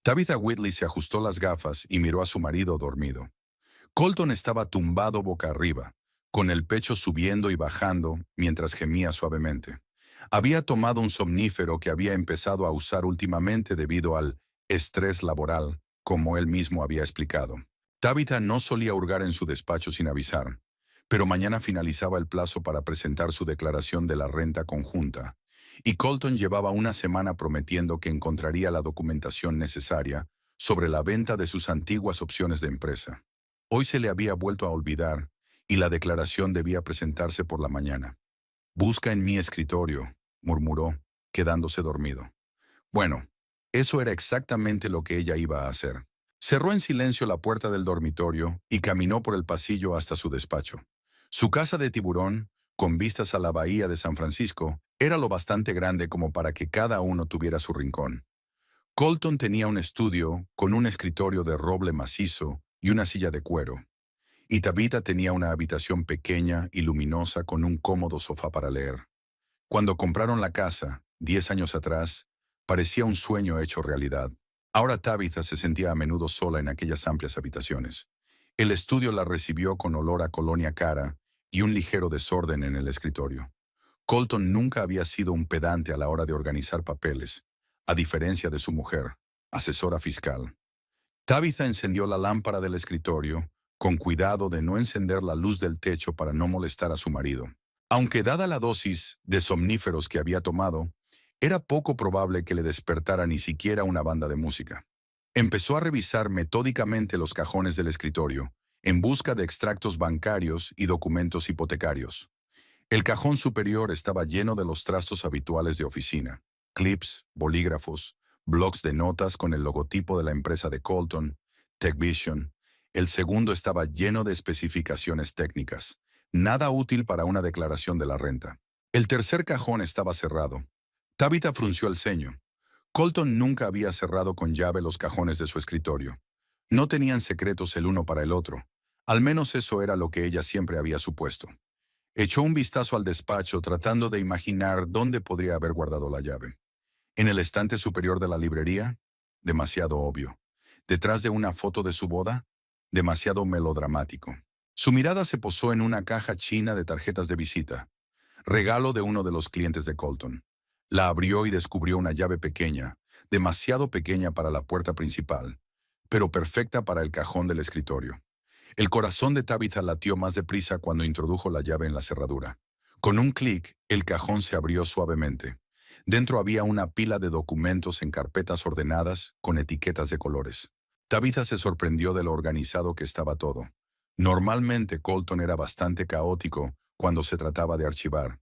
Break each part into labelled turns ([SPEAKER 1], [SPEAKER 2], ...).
[SPEAKER 1] Tabitha Whitley se ajustó las gafas y miró a su marido dormido. Colton estaba tumbado boca arriba, con el pecho subiendo y bajando mientras gemía suavemente. Había tomado un somnífero que había empezado a usar últimamente debido al estrés laboral, como él mismo había explicado. Tabitha no solía hurgar en su despacho sin avisar, pero mañana finalizaba el plazo para presentar su declaración de la renta conjunta, y Colton llevaba una semana prometiendo que encontraría la documentación necesaria sobre la venta de sus antiguas opciones de empresa. Hoy se le había vuelto a olvidar y la declaración debía presentarse por la mañana. «Busca en mi escritorio», murmuró, quedándose dormido. Bueno, eso era exactamente lo que ella iba a hacer. Cerró en silencio la puerta del dormitorio y caminó por el pasillo hasta su despacho. Su casa de tiburón, con vistas a la bahía de San Francisco, era lo bastante grande como para que cada uno tuviera su rincón. Colton tenía un estudio con un escritorio de roble macizo y una silla de cuero, y Tabitha tenía una habitación pequeña y luminosa con un cómodo sofá para leer. Cuando compraron la casa, 10 años atrás, parecía un sueño hecho realidad. Ahora Tabitha se sentía a menudo sola en aquellas amplias habitaciones. El estudio la recibió con olor a colonia cara y un ligero desorden en el escritorio. Colton nunca había sido un pedante a la hora de organizar papeles, a diferencia de su mujer, asesora fiscal. Tabitha encendió la lámpara del escritorio, con cuidado de no encender la luz del techo para no molestar a su marido. Aunque dada la dosis de somníferos que había tomado, era poco probable que le despertara ni siquiera una banda de música. Empezó a revisar metódicamente los cajones del escritorio, en busca de extractos bancarios y documentos hipotecarios. El cajón superior estaba lleno de los trastos habituales de oficina: clips, bolígrafos, blocs de notas con el logotipo de la empresa de Colton, TechVision. El segundo estaba lleno de especificaciones técnicas, nada útil para una declaración de la renta. El tercer cajón estaba cerrado. Tabitha frunció el ceño. Colton nunca había cerrado con llave los cajones de su escritorio. No tenían secretos el uno para el otro. Al menos eso era lo que ella siempre había supuesto. Echó un vistazo al despacho tratando de imaginar dónde podría haber guardado la llave. En el estante superior de la librería, demasiado obvio. Detrás de una foto de su boda, demasiado melodramático. Su mirada se posó en una caja china de tarjetas de visita, regalo de uno de los clientes de Colton. La abrió y descubrió una llave pequeña, demasiado pequeña para la puerta principal, pero perfecta para el cajón del escritorio. El corazón de Tabitha latió más deprisa cuando introdujo la llave en la cerradura. Con un clic, el cajón se abrió suavemente. Dentro había una pila de documentos en carpetas ordenadas con etiquetas de colores. Tabitha se sorprendió de lo organizado que estaba todo. Normalmente Colton era bastante caótico cuando se trataba de archivar.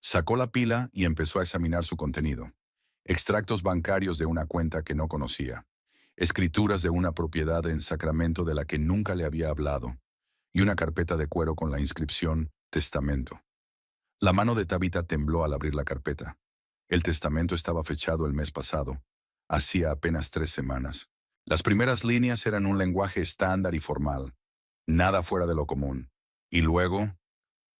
[SPEAKER 1] Sacó la pila y empezó a examinar su contenido. Extractos bancarios de una cuenta que no conocía, escrituras de una propiedad en Sacramento de la que nunca le había hablado, y una carpeta de cuero con la inscripción «Testamento». La mano de Tabitha tembló al abrir la carpeta. El testamento estaba fechado el mes pasado, hacía apenas 3 semanas. Las primeras líneas eran un lenguaje estándar y formal, nada fuera de lo común. Y luego,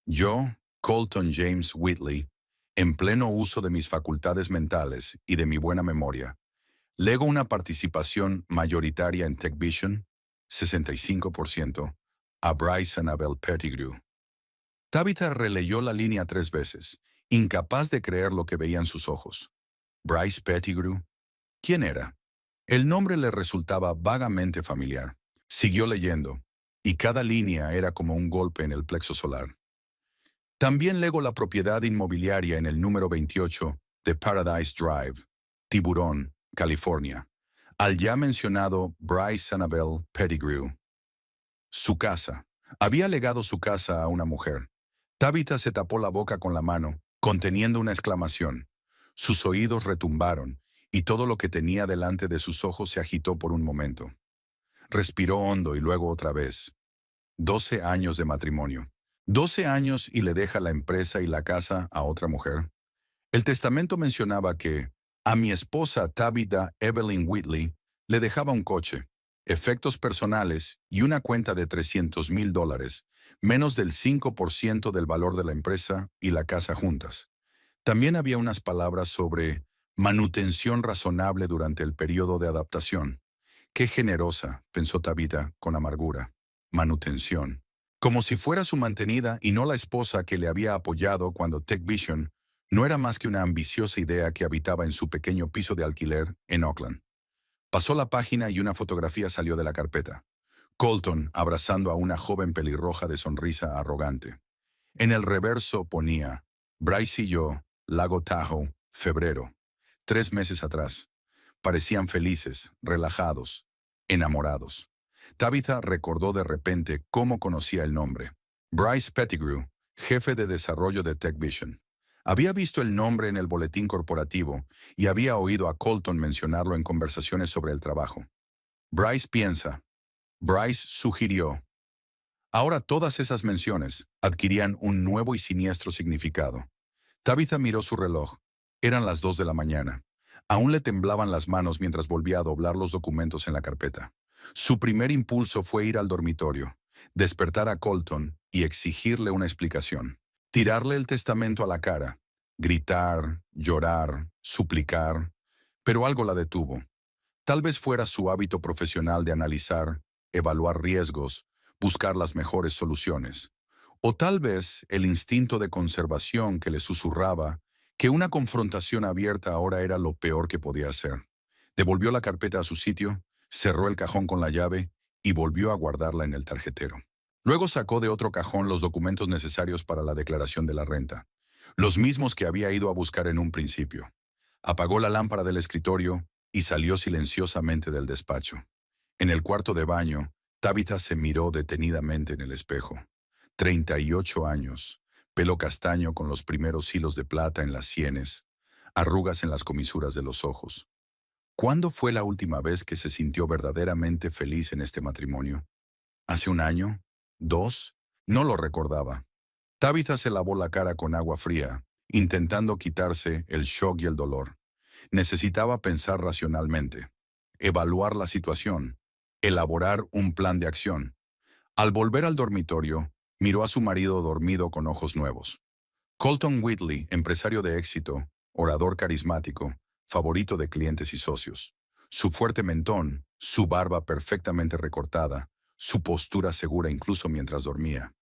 [SPEAKER 1] yo, Colton James Whitley, en pleno uso de mis facultades mentales y de mi buena memoria, lego una participación mayoritaria en TechVision, 65%, a Bryce Annabel Pettigrew. Tabitha releyó la línea 3 veces, incapaz de creer lo que veían sus ojos. Bryce Pettigrew. ¿Quién era? El nombre le resultaba vagamente familiar. Siguió leyendo, y cada línea era como un golpe en el plexo solar. También legó la propiedad inmobiliaria en el número 28 de Paradise Drive, Tiburón, California, al ya mencionado Bryce Annabel Pettigrew. Su casa. Había legado su casa a una mujer. Tabitha se tapó la boca con la mano, conteniendo una exclamación. Sus oídos retumbaron, y todo lo que tenía delante de sus ojos se agitó por un momento. Respiró hondo y luego otra vez. 12 años de matrimonio. 12 años y le deja la empresa y la casa a otra mujer. El testamento mencionaba que a mi esposa Tabitha Evelyn Whitley le dejaba un coche, efectos personales y una cuenta de $300,000, menos del 5% del valor de la empresa y la casa juntas. También había unas palabras sobre manutención razonable durante el periodo de adaptación. Qué generosa, pensó Tabitha con amargura. Manutención. Como si fuera su mantenida y no la esposa que le había apoyado cuando TechVision no era más que una ambiciosa idea que habitaba en su pequeño piso de alquiler en Oakland. Pasó la página y una fotografía salió de la carpeta. Colton abrazando a una joven pelirroja de sonrisa arrogante. En el reverso ponía, Bryce y yo, Lago Tahoe, febrero. 3 meses atrás. Parecían felices, relajados, enamorados. Tabitha recordó de repente cómo conocía el nombre. Bryce Pettigrew, jefe de desarrollo de TechVision. Había visto el nombre en el boletín corporativo y había oído a Colton mencionarlo en conversaciones sobre el trabajo. Bryce piensa. Bryce sugirió. Ahora todas esas menciones adquirían un nuevo y siniestro significado. Tabitha miró su reloj. Eran las 2 de la mañana. Aún le temblaban las manos mientras volvía a doblar los documentos en la carpeta. Su primer impulso fue ir al dormitorio, despertar a Colton y exigirle una explicación. Tirarle el testamento a la cara, gritar, llorar, suplicar, pero algo la detuvo. Tal vez fuera su hábito profesional de analizar, evaluar riesgos, buscar las mejores soluciones. O tal vez el instinto de conservación que le susurraba que una confrontación abierta ahora era lo peor que podía hacer. Devolvió la carpeta a su sitio, cerró el cajón con la llave y volvió a guardarla en el tarjetero. Luego sacó de otro cajón los documentos necesarios para la declaración de la renta, los mismos que había ido a buscar en un principio. Apagó la lámpara del escritorio y salió silenciosamente del despacho. En el cuarto de baño, Tabitha se miró detenidamente en el espejo. 38 años, pelo castaño con los primeros hilos de plata en las sienes, arrugas en las comisuras de los ojos. ¿Cuándo fue la última vez que se sintió verdaderamente feliz en este matrimonio? ¿Hace un año? ¿2? No lo recordaba. Tabitha se lavó la cara con agua fría, intentando quitarse el shock y el dolor. Necesitaba pensar racionalmente, evaluar la situación, elaborar un plan de acción. Al volver al dormitorio, miró a su marido dormido con ojos nuevos. Colton Whitley, empresario de éxito, orador carismático, favorito de clientes y socios. Su fuerte mentón, su barba perfectamente recortada, su postura segura incluso mientras dormía.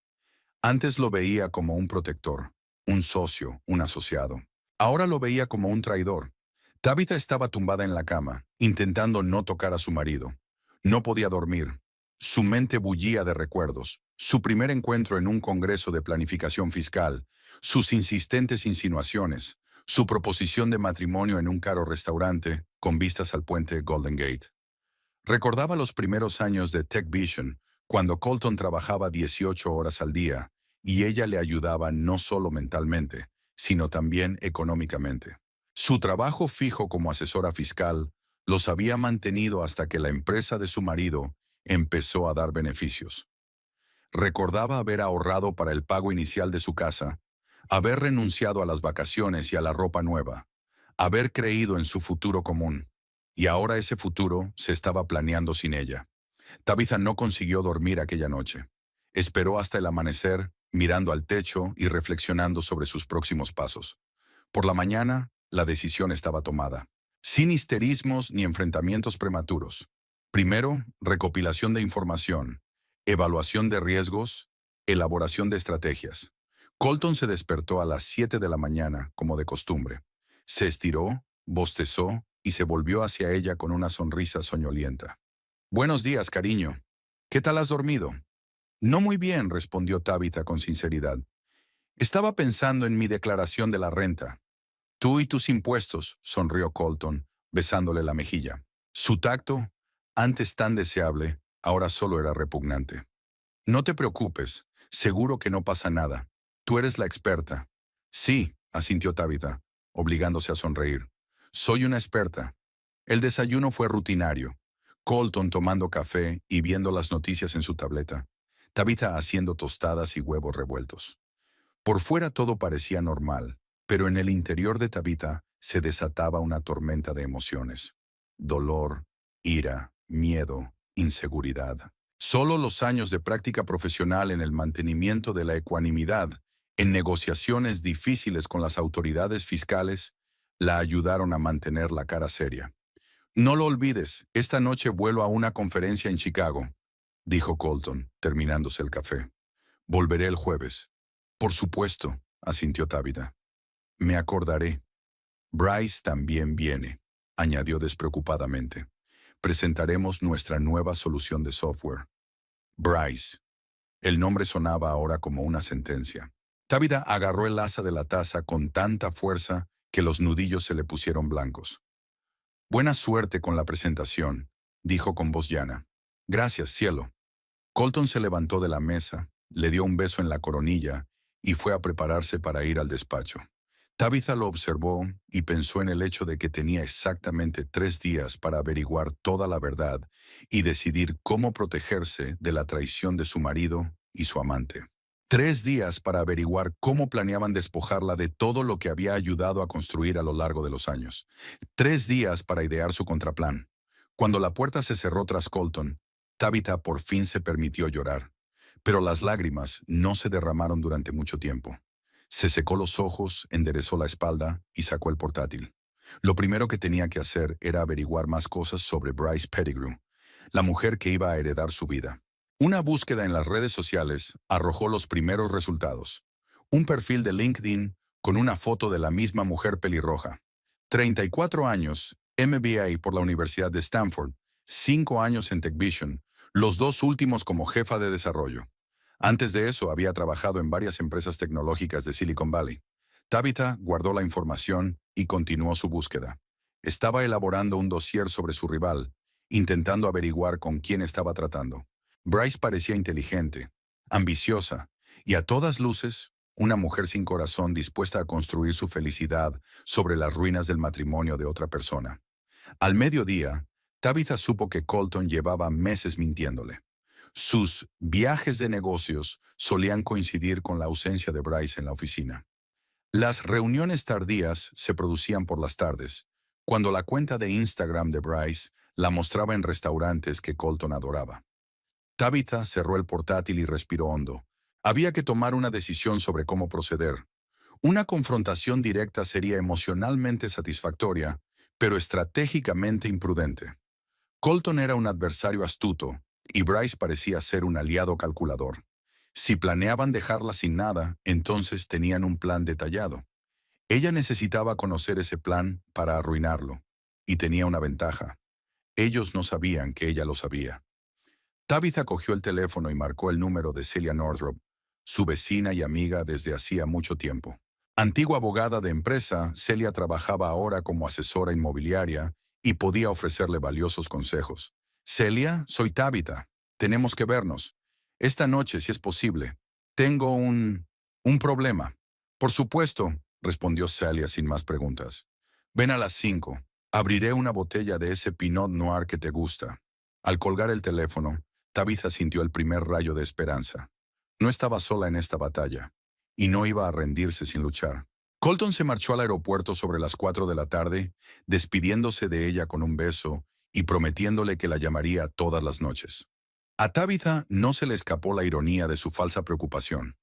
[SPEAKER 1] Antes lo veía como un protector, un socio, un asociado. Ahora lo veía como un traidor. Tabitha estaba tumbada en la cama, intentando no tocar a su marido. No podía dormir. Su mente bullía de recuerdos. Su primer encuentro en un congreso de planificación fiscal, sus insistentes insinuaciones, su proposición de matrimonio en un caro restaurante con vistas al puente Golden Gate. Recordaba los primeros años de TechVision, cuando Colton trabajaba 18 horas al día y ella le ayudaba no solo mentalmente, sino también económicamente. Su trabajo fijo como asesora fiscal los había mantenido hasta que la empresa de su marido empezó a dar beneficios. Recordaba haber ahorrado para el pago inicial de su casa, haber renunciado a las vacaciones y a la ropa nueva, haber creído en su futuro común, y ahora ese futuro se estaba planeando sin ella. Tabitha no consiguió dormir aquella noche. Esperó hasta el amanecer, mirando al techo y reflexionando sobre sus próximos pasos. Por la mañana, la decisión estaba tomada, sin histerismos ni enfrentamientos prematuros. Primero, recopilación de información, evaluación de riesgos, elaboración de estrategias. Colton se despertó a las 7 de la mañana, como de costumbre. Se estiró, bostezó y se volvió hacia ella con una sonrisa soñolienta. «Buenos días, cariño. ¿Qué tal has dormido?» «No muy bien», respondió Tabitha con sinceridad. «Estaba pensando en mi declaración de la renta». «Tú y tus impuestos», sonrió Colton, besándole la mejilla. Su tacto, antes tan deseable, ahora solo era repugnante. «No te preocupes, seguro que no pasa nada. Tú eres la experta». «Sí», asintió Tabitha, obligándose a sonreír. «Soy una experta». El desayuno fue rutinario. Colton tomando café y viendo las noticias en su tableta. Tabitha haciendo tostadas y huevos revueltos. Por fuera todo parecía normal, pero en el interior de Tabitha se desataba una tormenta de emociones. Dolor, ira, miedo, inseguridad. Solo los años de práctica profesional en el mantenimiento de la ecuanimidad, en negociaciones difíciles con las autoridades fiscales, la ayudaron a mantener la cara seria. No lo olvides, esta noche vuelo a una conferencia en Chicago, dijo Colton, terminándose el café. Volveré el jueves. Por supuesto, asintió Tabitha. Me acordaré. Bryce también viene, añadió despreocupadamente. Presentaremos nuestra nueva solución de software. Bryce. El nombre sonaba ahora como una sentencia. Tabitha agarró el asa de la taza con tanta fuerza que los nudillos se le pusieron blancos. Buena suerte con la presentación, dijo con voz llana. Gracias, cielo. Colton se levantó de la mesa, le dio un beso en la coronilla y fue a prepararse para ir al despacho. Tabitha lo observó y pensó en el hecho de que tenía exactamente 3 días para averiguar toda la verdad y decidir cómo protegerse de la traición de su marido y su amante. 3 días para averiguar cómo planeaban despojarla de todo lo que había ayudado a construir a lo largo de los años. 3 días para idear su contraplan. Cuando la puerta se cerró tras Colton, Tabitha por fin se permitió llorar. Pero las lágrimas no se derramaron durante mucho tiempo. Se secó los ojos, enderezó la espalda y sacó el portátil. Lo primero que tenía que hacer era averiguar más cosas sobre Bryce Pettigrew, la mujer que iba a heredar su vida. Una búsqueda en las redes sociales arrojó los primeros resultados. Un perfil de LinkedIn con una foto de la misma mujer pelirroja. 34 años, MBA por la Universidad de Stanford, 5 años en TechVision, los 2 últimos como jefa de desarrollo. Antes de eso había trabajado en varias empresas tecnológicas de Silicon Valley. Tabitha guardó la información y continuó su búsqueda. Estaba elaborando un dossier sobre su rival, intentando averiguar con quién estaba tratando. Bryce parecía inteligente, ambiciosa y a todas luces una mujer sin corazón dispuesta a construir su felicidad sobre las ruinas del matrimonio de otra persona. Al mediodía, Tabitha supo que Colton llevaba meses mintiéndole. Sus viajes de negocios solían coincidir con la ausencia de Bryce en la oficina. Las reuniones tardías se producían por las tardes, cuando la cuenta de Instagram de Bryce la mostraba en restaurantes que Colton adoraba. Tabitha cerró el portátil y respiró hondo. Había que tomar una decisión sobre cómo proceder. Una confrontación directa sería emocionalmente satisfactoria, pero estratégicamente imprudente. Colton era un adversario astuto, y Bryce parecía ser un aliado calculador. Si planeaban dejarla sin nada, entonces tenían un plan detallado. Ella necesitaba conocer ese plan para arruinarlo, y tenía una ventaja. Ellos no sabían que ella lo sabía. Tabitha cogió el teléfono y marcó el número de Celia Northrop, su vecina y amiga desde hacía mucho tiempo. Antigua abogada de empresa, Celia trabajaba ahora como asesora inmobiliaria y podía ofrecerle valiosos consejos. Celia, soy Tabitha. Tenemos que vernos. Esta noche, si es posible. Tengo un problema. Por supuesto, respondió Celia sin más preguntas. Ven a las 5. Abriré una botella de ese Pinot Noir que te gusta. Al colgar el teléfono, Tabitha sintió el primer rayo de esperanza. No estaba sola en esta batalla, y no iba a rendirse sin luchar. Colton se marchó al aeropuerto sobre las 4 de la tarde, despidiéndose de ella con un beso y prometiéndole que la llamaría todas las noches. A Tabitha no se le escapó la ironía de su falsa preocupación.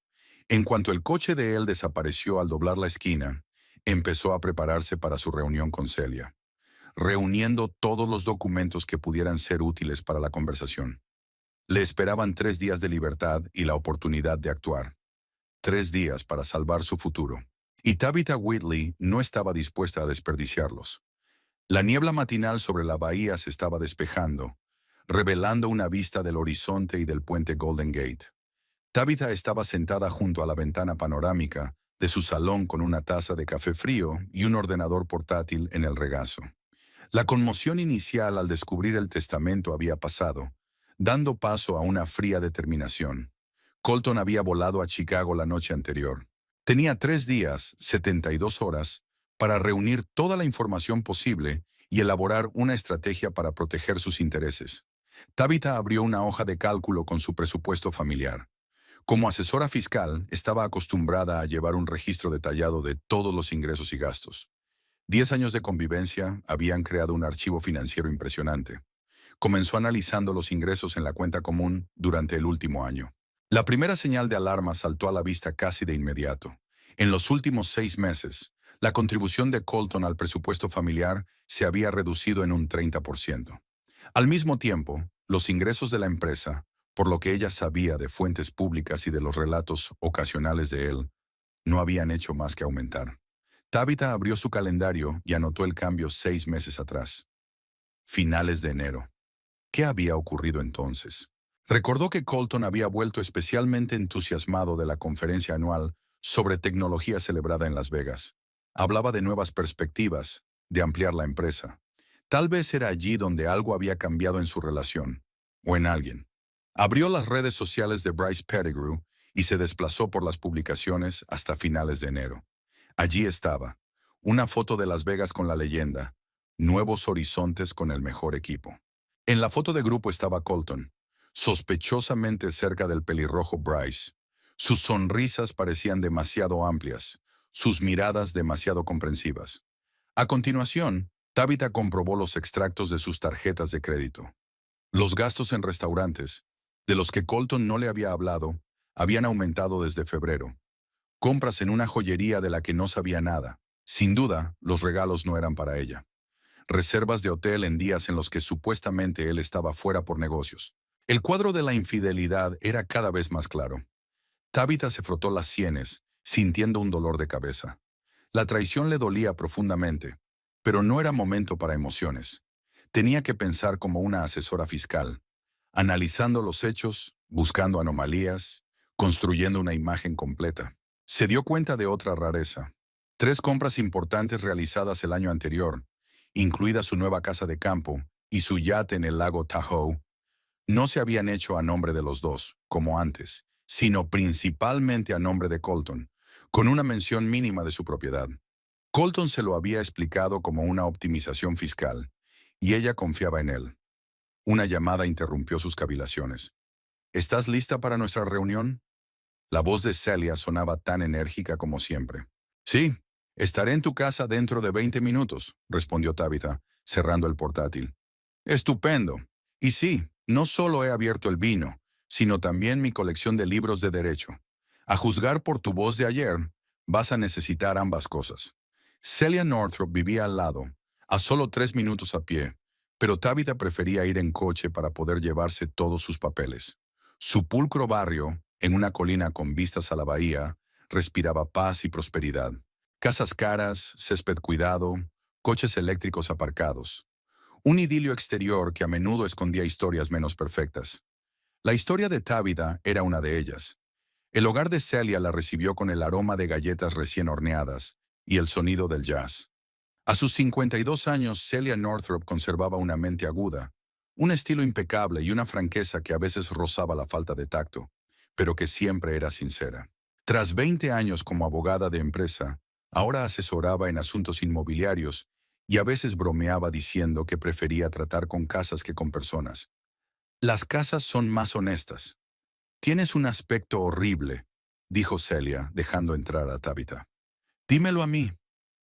[SPEAKER 1] En cuanto el coche de él desapareció al doblar la esquina, empezó a prepararse para su reunión con Celia, reuniendo todos los documentos que pudieran ser útiles para la conversación. Le esperaban 3 días de libertad y la oportunidad de actuar. 3 días para salvar su futuro. Y Tabitha Whitley no estaba dispuesta a desperdiciarlos. La niebla matinal sobre la bahía se estaba despejando, revelando una vista del horizonte y del puente Golden Gate. Tabitha estaba sentada junto a la ventana panorámica de su salón con una taza de café frío y un ordenador portátil en el regazo. La conmoción inicial al descubrir el testamento había pasado, dando paso a una fría determinación. Colton había volado a Chicago la noche anterior. Tenía 3 días, 72 horas, para reunir toda la información posible y elaborar una estrategia para proteger sus intereses. Tabitha abrió una hoja de cálculo con su presupuesto familiar. Como asesora fiscal, estaba acostumbrada a llevar un registro detallado de todos los ingresos y gastos. 10 años de convivencia habían creado un archivo financiero impresionante. Comenzó analizando los ingresos en la cuenta común durante el último año. La primera señal de alarma saltó a la vista casi de inmediato. En los últimos 6 meses, La contribución de Colton al presupuesto familiar se había reducido en un 30%. Al mismo tiempo, los ingresos de la empresa, por lo que ella sabía de fuentes públicas y de los relatos ocasionales de él, no habían hecho más que aumentar. Tabitha abrió su calendario y anotó el cambio 6 meses atrás. Finales de enero. ¿Qué había ocurrido entonces? Recordó que Colton había vuelto especialmente entusiasmado de la conferencia anual sobre tecnología celebrada en Las Vegas. Hablaba de nuevas perspectivas, de ampliar la empresa. Tal vez era allí donde algo había cambiado en su relación, o en alguien. Abrió las redes sociales de Bryce Pettigrew y se desplazó por las publicaciones hasta finales de enero. Allí estaba, una foto de Las Vegas con la leyenda, Nuevos Horizontes con el mejor equipo. En la foto de grupo estaba Colton, sospechosamente cerca del pelirrojo Bryce. Sus sonrisas parecían demasiado amplias, sus miradas demasiado comprensivas. A continuación, Tabitha comprobó los extractos de sus tarjetas de crédito. Los gastos en restaurantes, de los que Colton no le había hablado, habían aumentado desde febrero. Compras en una joyería de la que no sabía nada. Sin duda, los regalos no eran para ella. Reservas de hotel en días en los que supuestamente él estaba fuera por negocios. El cuadro de la infidelidad era cada vez más claro. Tabitha se frotó las sienes, sintiendo un dolor de cabeza. La traición le dolía profundamente, pero no era momento para emociones. Tenía que pensar como una asesora fiscal, analizando los hechos, buscando anomalías, construyendo una imagen completa. Se dio cuenta de otra rareza. 3 compras importantes realizadas el año anterior, incluida su nueva casa de campo y su yate en el lago Tahoe, no se habían hecho a nombre de los dos, como antes, sino principalmente a nombre de Colton, con una mención mínima de su propiedad. Colton se lo había explicado como una optimización fiscal, y ella confiaba en él. Una llamada interrumpió sus cavilaciones. ¿Estás lista para nuestra reunión? La voz de Celia sonaba tan enérgica como siempre. Sí, estaré en tu casa dentro de 20 minutos, respondió Tabitha, cerrando el portátil. Estupendo. Y sí, no solo he abierto el vino, sino también mi colección de libros de derecho. A juzgar por tu voz de ayer, vas a necesitar ambas cosas. Celia Northrop vivía al lado, a solo 3 minutos a pie, pero Tabitha prefería ir en coche para poder llevarse todos sus papeles. Su pulcro barrio, en una colina con vistas a la bahía, respiraba paz y prosperidad. Casas caras, césped cuidado, coches eléctricos aparcados. Un idilio exterior que a menudo escondía historias menos perfectas. La historia de Tabitha era una de ellas. El hogar de Celia la recibió con el aroma de galletas recién horneadas y el sonido del jazz. A sus 52 años, Celia Northrop conservaba una mente aguda, un estilo impecable y una franqueza que a veces rozaba la falta de tacto, pero que siempre era sincera. Tras 20 años como abogada de empresa, ahora asesoraba en asuntos inmobiliarios y a veces bromeaba diciendo que prefería tratar con casas que con personas. Las casas son más honestas. Tienes un aspecto horrible, dijo Celia, dejando entrar a Tabitha. Dímelo a mí.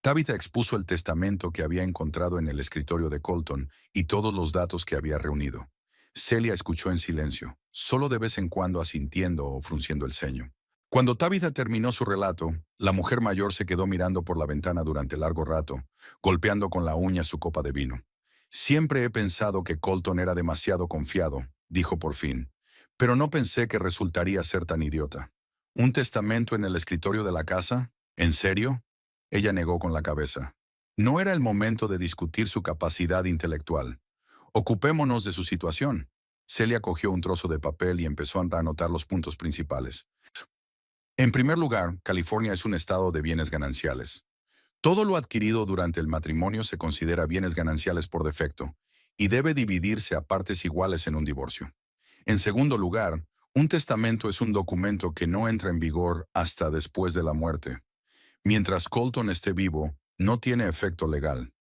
[SPEAKER 1] Tabitha expuso el testamento que había encontrado en el escritorio de Colton y todos los datos que había reunido. Celia escuchó en silencio, solo de vez en cuando asintiendo o frunciendo el ceño. Cuando Tabitha terminó su relato, la mujer mayor se quedó mirando por la ventana durante largo rato, golpeando con la uña su copa de vino. Siempre he pensado que Colton era demasiado confiado, dijo por fin, pero no pensé que resultaría ser tan idiota. ¿Un testamento en el escritorio de la casa? ¿En serio? Ella negó con la cabeza. No era el momento de discutir su capacidad intelectual. Ocupémonos de su situación. Celia cogió un trozo de papel y empezó a anotar los puntos principales. En primer lugar, California es un estado de bienes gananciales. Todo lo adquirido durante el matrimonio se considera bienes gananciales por defecto y debe dividirse a partes iguales en un divorcio. En segundo lugar, un testamento es un documento que no entra en vigor hasta después de la muerte. Mientras Colton esté vivo, no tiene efecto legal.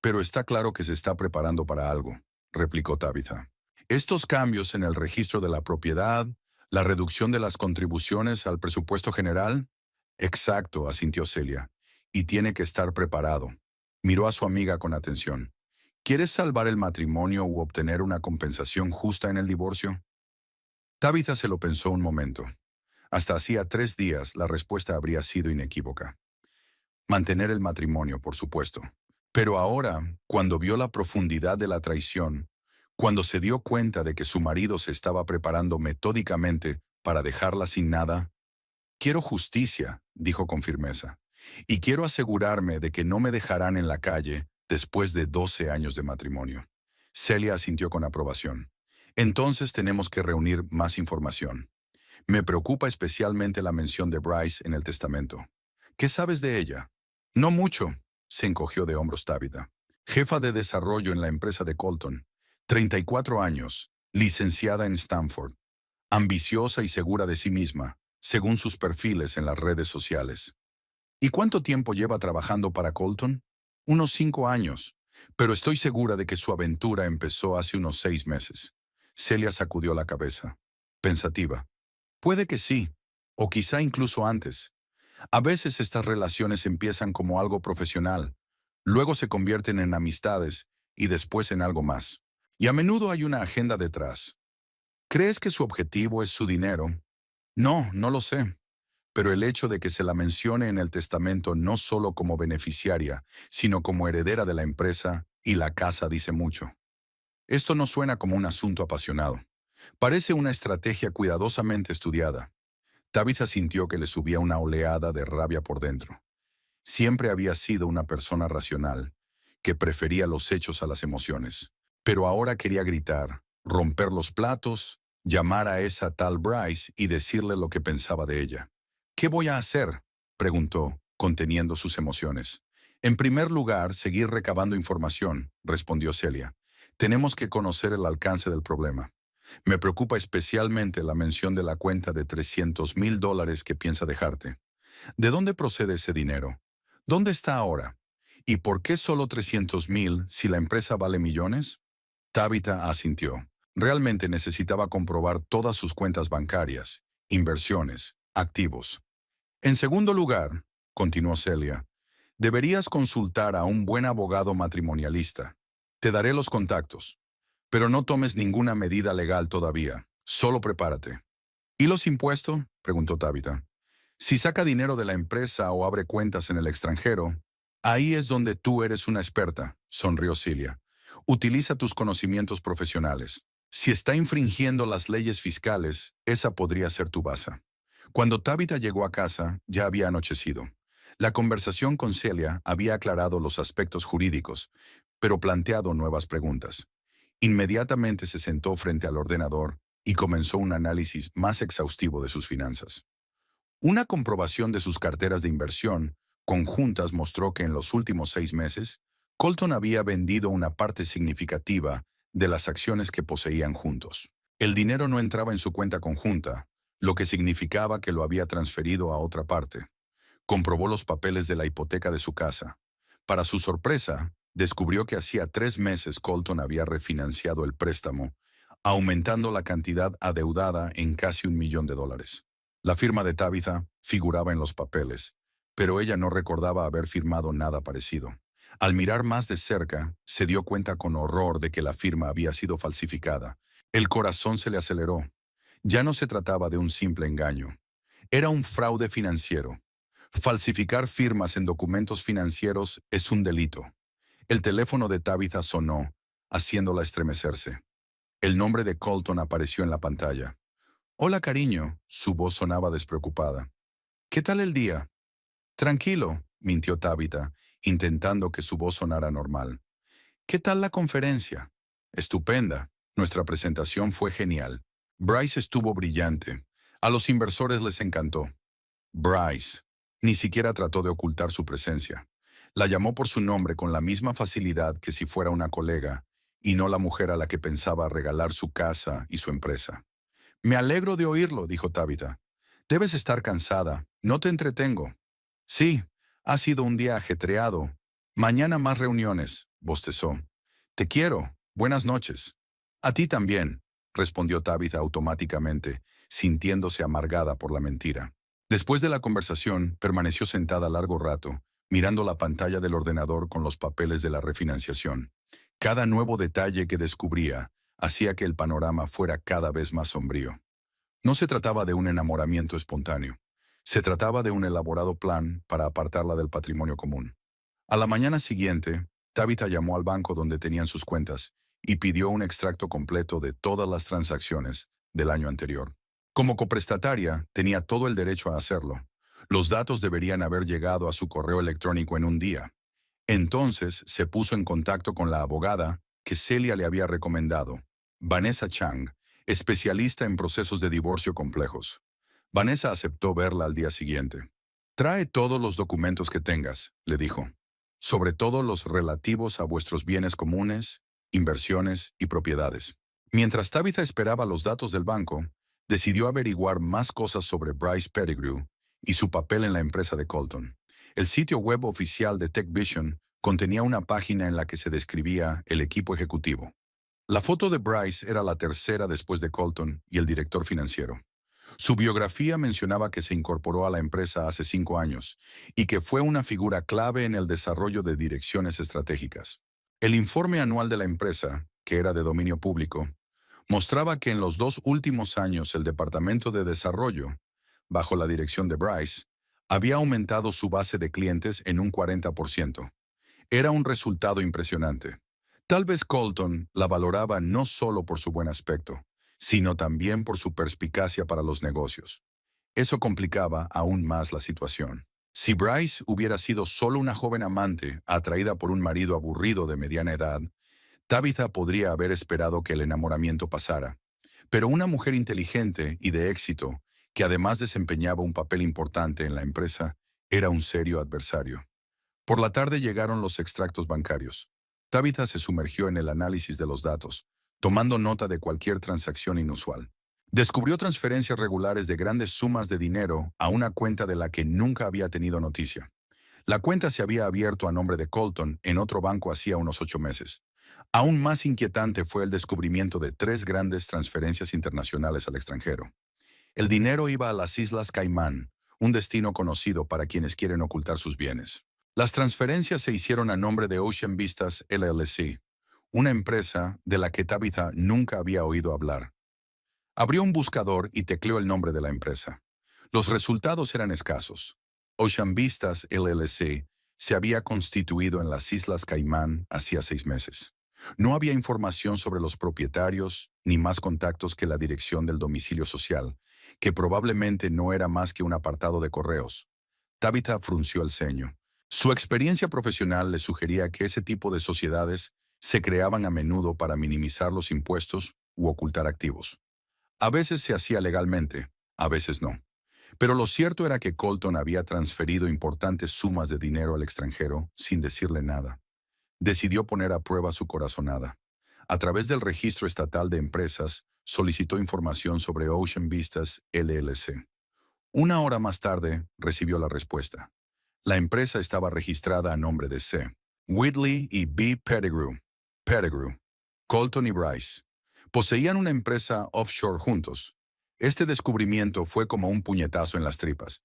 [SPEAKER 1] Pero está claro que se está preparando para algo, replicó Tabitha. Estos cambios en el registro de la propiedad, la reducción de las contribuciones al presupuesto general. Exacto, asintió Celia. Y tiene que estar preparado. Miró a su amiga con atención. ¿Quieres salvar el matrimonio u obtener una compensación justa en el divorcio? Tabitha se lo pensó un momento. Hasta hacía 3 días la respuesta habría sido inequívoca. Mantener el matrimonio, por supuesto. Pero ahora, cuando vio la profundidad de la traición, cuando se dio cuenta de que su marido se estaba preparando metódicamente para dejarla sin nada, quiero justicia, dijo con firmeza, y quiero asegurarme de que no me dejarán en la calle después de 12 años de matrimonio. Celia asintió con aprobación. Entonces tenemos que reunir más información. Me preocupa especialmente la mención de Bryce en el testamento. ¿Qué sabes de ella? No mucho, se encogió de hombros Tabitha. Jefa de desarrollo en la empresa de Colton. 34 años, licenciada en Stanford. Ambiciosa y segura de sí misma, según sus perfiles en las redes sociales. ¿Y cuánto tiempo lleva trabajando para Colton? Unos 5 años, pero estoy segura de que su aventura empezó hace unos 6 meses. Celia sacudió la cabeza, pensativa. Puede que sí, o quizá incluso antes. A veces estas relaciones empiezan como algo profesional, luego se convierten en amistades y después en algo más. Y a menudo hay una agenda detrás. ¿Crees que su objetivo es su dinero? No, no lo sé. Pero el hecho de que se la mencione en el testamento no solo como beneficiaria, sino como heredera de la empresa y la casa dice mucho. Esto no suena como un asunto apasionado. Parece una estrategia cuidadosamente estudiada. Tabitha sintió que le subía una oleada de rabia por dentro. Siempre había sido una persona racional, que prefería los hechos a las emociones. Pero ahora quería gritar, romper los platos, llamar a esa tal Bryce y decirle lo que pensaba de ella. ¿Qué voy a hacer?, preguntó, conteniendo sus emociones. En primer lugar, seguir recabando información, respondió Celia. Tenemos que conocer el alcance del problema. Me preocupa especialmente la mención de la cuenta de $300,000 que piensa dejarte. ¿De dónde procede ese dinero? ¿Dónde está ahora? ¿Y por qué solo 300,000 si la empresa vale millones? Tabitha asintió. Realmente necesitaba comprobar todas sus cuentas bancarias, inversiones, activos. En segundo lugar, continuó Celia, deberías consultar a un buen abogado matrimonialista. Te daré los contactos. Pero no tomes ninguna medida legal todavía. Solo prepárate. ¿Y los impuestos?, preguntó Tabitha. Si saca dinero de la empresa o abre cuentas en el extranjero, ahí es donde tú eres una experta, sonrió Celia. Utiliza tus conocimientos profesionales. Si está infringiendo las leyes fiscales, esa podría ser tu baza. Cuando Tabitha llegó a casa, ya había anochecido. La conversación con Celia había aclarado los aspectos jurídicos, pero planteado nuevas preguntas. Inmediatamente se sentó frente al ordenador y comenzó un análisis más exhaustivo de sus finanzas. Una comprobación de sus carteras de inversión conjuntas mostró que en los últimos 6 meses, Colton había vendido una parte significativa de las acciones que poseían juntos. El dinero no entraba en su cuenta conjunta, lo que significaba que lo había transferido a otra parte. Comprobó los papeles de la hipoteca de su casa. Para su sorpresa, descubrió que hacía 3 meses Colton había refinanciado el préstamo, aumentando la cantidad adeudada en casi $1,000,000. La firma de Tabitha figuraba en los papeles, pero ella no recordaba haber firmado nada parecido. Al mirar más de cerca, se dio cuenta con horror de que la firma había sido falsificada. El corazón se le aceleró. Ya no se trataba de un simple engaño. Era un fraude financiero. Falsificar firmas en documentos financieros es un delito. El teléfono de Tabitha sonó, haciéndola estremecerse. El nombre de Colton apareció en la pantalla. Hola, cariño, su voz sonaba despreocupada. ¿Qué tal el día? Tranquilo, mintió Tabitha, intentando que su voz sonara normal. ¿Qué tal la conferencia? Estupenda. Nuestra presentación fue genial. Bryce estuvo brillante. A los inversores les encantó. Bryce. Ni siquiera trató de ocultar su presencia. La llamó por su nombre con la misma facilidad que si fuera una colega, y no la mujer a la que pensaba regalar su casa y su empresa. Me alegro de oírlo, dijo Tabitha. Debes estar cansada. No te entretengo. Sí, ha sido un día ajetreado. Mañana más reuniones, bostezó. Te quiero. Buenas noches. A ti también, respondió Tabitha automáticamente, sintiéndose amargada por la mentira. Después de la conversación, permaneció sentada largo rato, mirando la pantalla del ordenador con los papeles de la refinanciación. Cada nuevo detalle que descubría hacía que el panorama fuera cada vez más sombrío. No se trataba de un enamoramiento espontáneo. Se trataba de un elaborado plan para apartarla del patrimonio común. A la mañana siguiente, Tabitha llamó al banco donde tenían sus cuentas y pidió un extracto completo de todas las transacciones del año anterior. Como coprestataria, tenía todo el derecho a hacerlo. Los datos deberían haber llegado a su correo electrónico en un día. Entonces se puso en contacto con la abogada que Celia le había recomendado, Vanessa Chang, especialista en procesos de divorcio complejos. Vanessa aceptó verla al día siguiente. Trae todos los documentos que tengas, le dijo, sobre todo los relativos a vuestros bienes comunes, inversiones y propiedades. Mientras Tabitha esperaba los datos del banco, decidió averiguar más cosas sobre Bryce Pettigrew y su papel en la empresa de Colton. El sitio web oficial de TechVision contenía una página en la que se describía el equipo ejecutivo. La foto de Bryce era la tercera después de Colton y el director financiero. Su biografía mencionaba que se incorporó a la empresa hace 5 años y que fue una figura clave en el desarrollo de direcciones estratégicas. El informe anual de la empresa, que era de dominio público, mostraba que en los 2 últimos años el Departamento de Desarrollo, bajo la dirección de Bryce, había aumentado su base de clientes en un 40%. Era un resultado impresionante. Tal vez Colton la valoraba no solo por su buen aspecto, sino también por su perspicacia para los negocios. Eso complicaba aún más la situación. Si Bryce hubiera sido solo una joven amante atraída por un marido aburrido de mediana edad, Tabitha podría haber esperado que el enamoramiento pasara. Pero una mujer inteligente y de éxito, que además desempeñaba un papel importante en la empresa, era un serio adversario. Por la tarde llegaron los extractos bancarios. Tabitha se sumergió en el análisis de los datos, tomando nota de cualquier transacción inusual. Descubrió transferencias regulares de grandes sumas de dinero a una cuenta de la que nunca había tenido noticia. La cuenta se había abierto a nombre de Colton en otro banco hacía unos 8 meses. Aún más inquietante fue el descubrimiento de 3 grandes transferencias internacionales al extranjero. El dinero iba a las Islas Caimán, un destino conocido para quienes quieren ocultar sus bienes. Las transferencias se hicieron a nombre de Ocean Vistas LLC, una empresa de la que Tabitha nunca había oído hablar. Abrió un buscador y tecleó el nombre de la empresa. Los resultados eran escasos. Ocean Vistas LLC se había constituido en las Islas Caimán hacía 6 meses. No había información sobre los propietarios, ni más contactos que la dirección del domicilio social, que probablemente no era más que un apartado de correos. Tabitha frunció el ceño. Su experiencia profesional le sugería que ese tipo de sociedades se creaban a menudo para minimizar los impuestos u ocultar activos. A veces se hacía legalmente, a veces no. Pero lo cierto era que Colton había transferido importantes sumas de dinero al extranjero sin decirle nada. Decidió poner a prueba su corazonada. A través del Registro Estatal de Empresas, solicitó información sobre Ocean Vistas LLC. Una hora más tarde, recibió la respuesta. La empresa estaba registrada a nombre de C. Whitley y B. Pettigrew. Pettigrew, Colton y Bryce. Poseían una empresa offshore juntos. Este descubrimiento fue como un puñetazo en las tripas.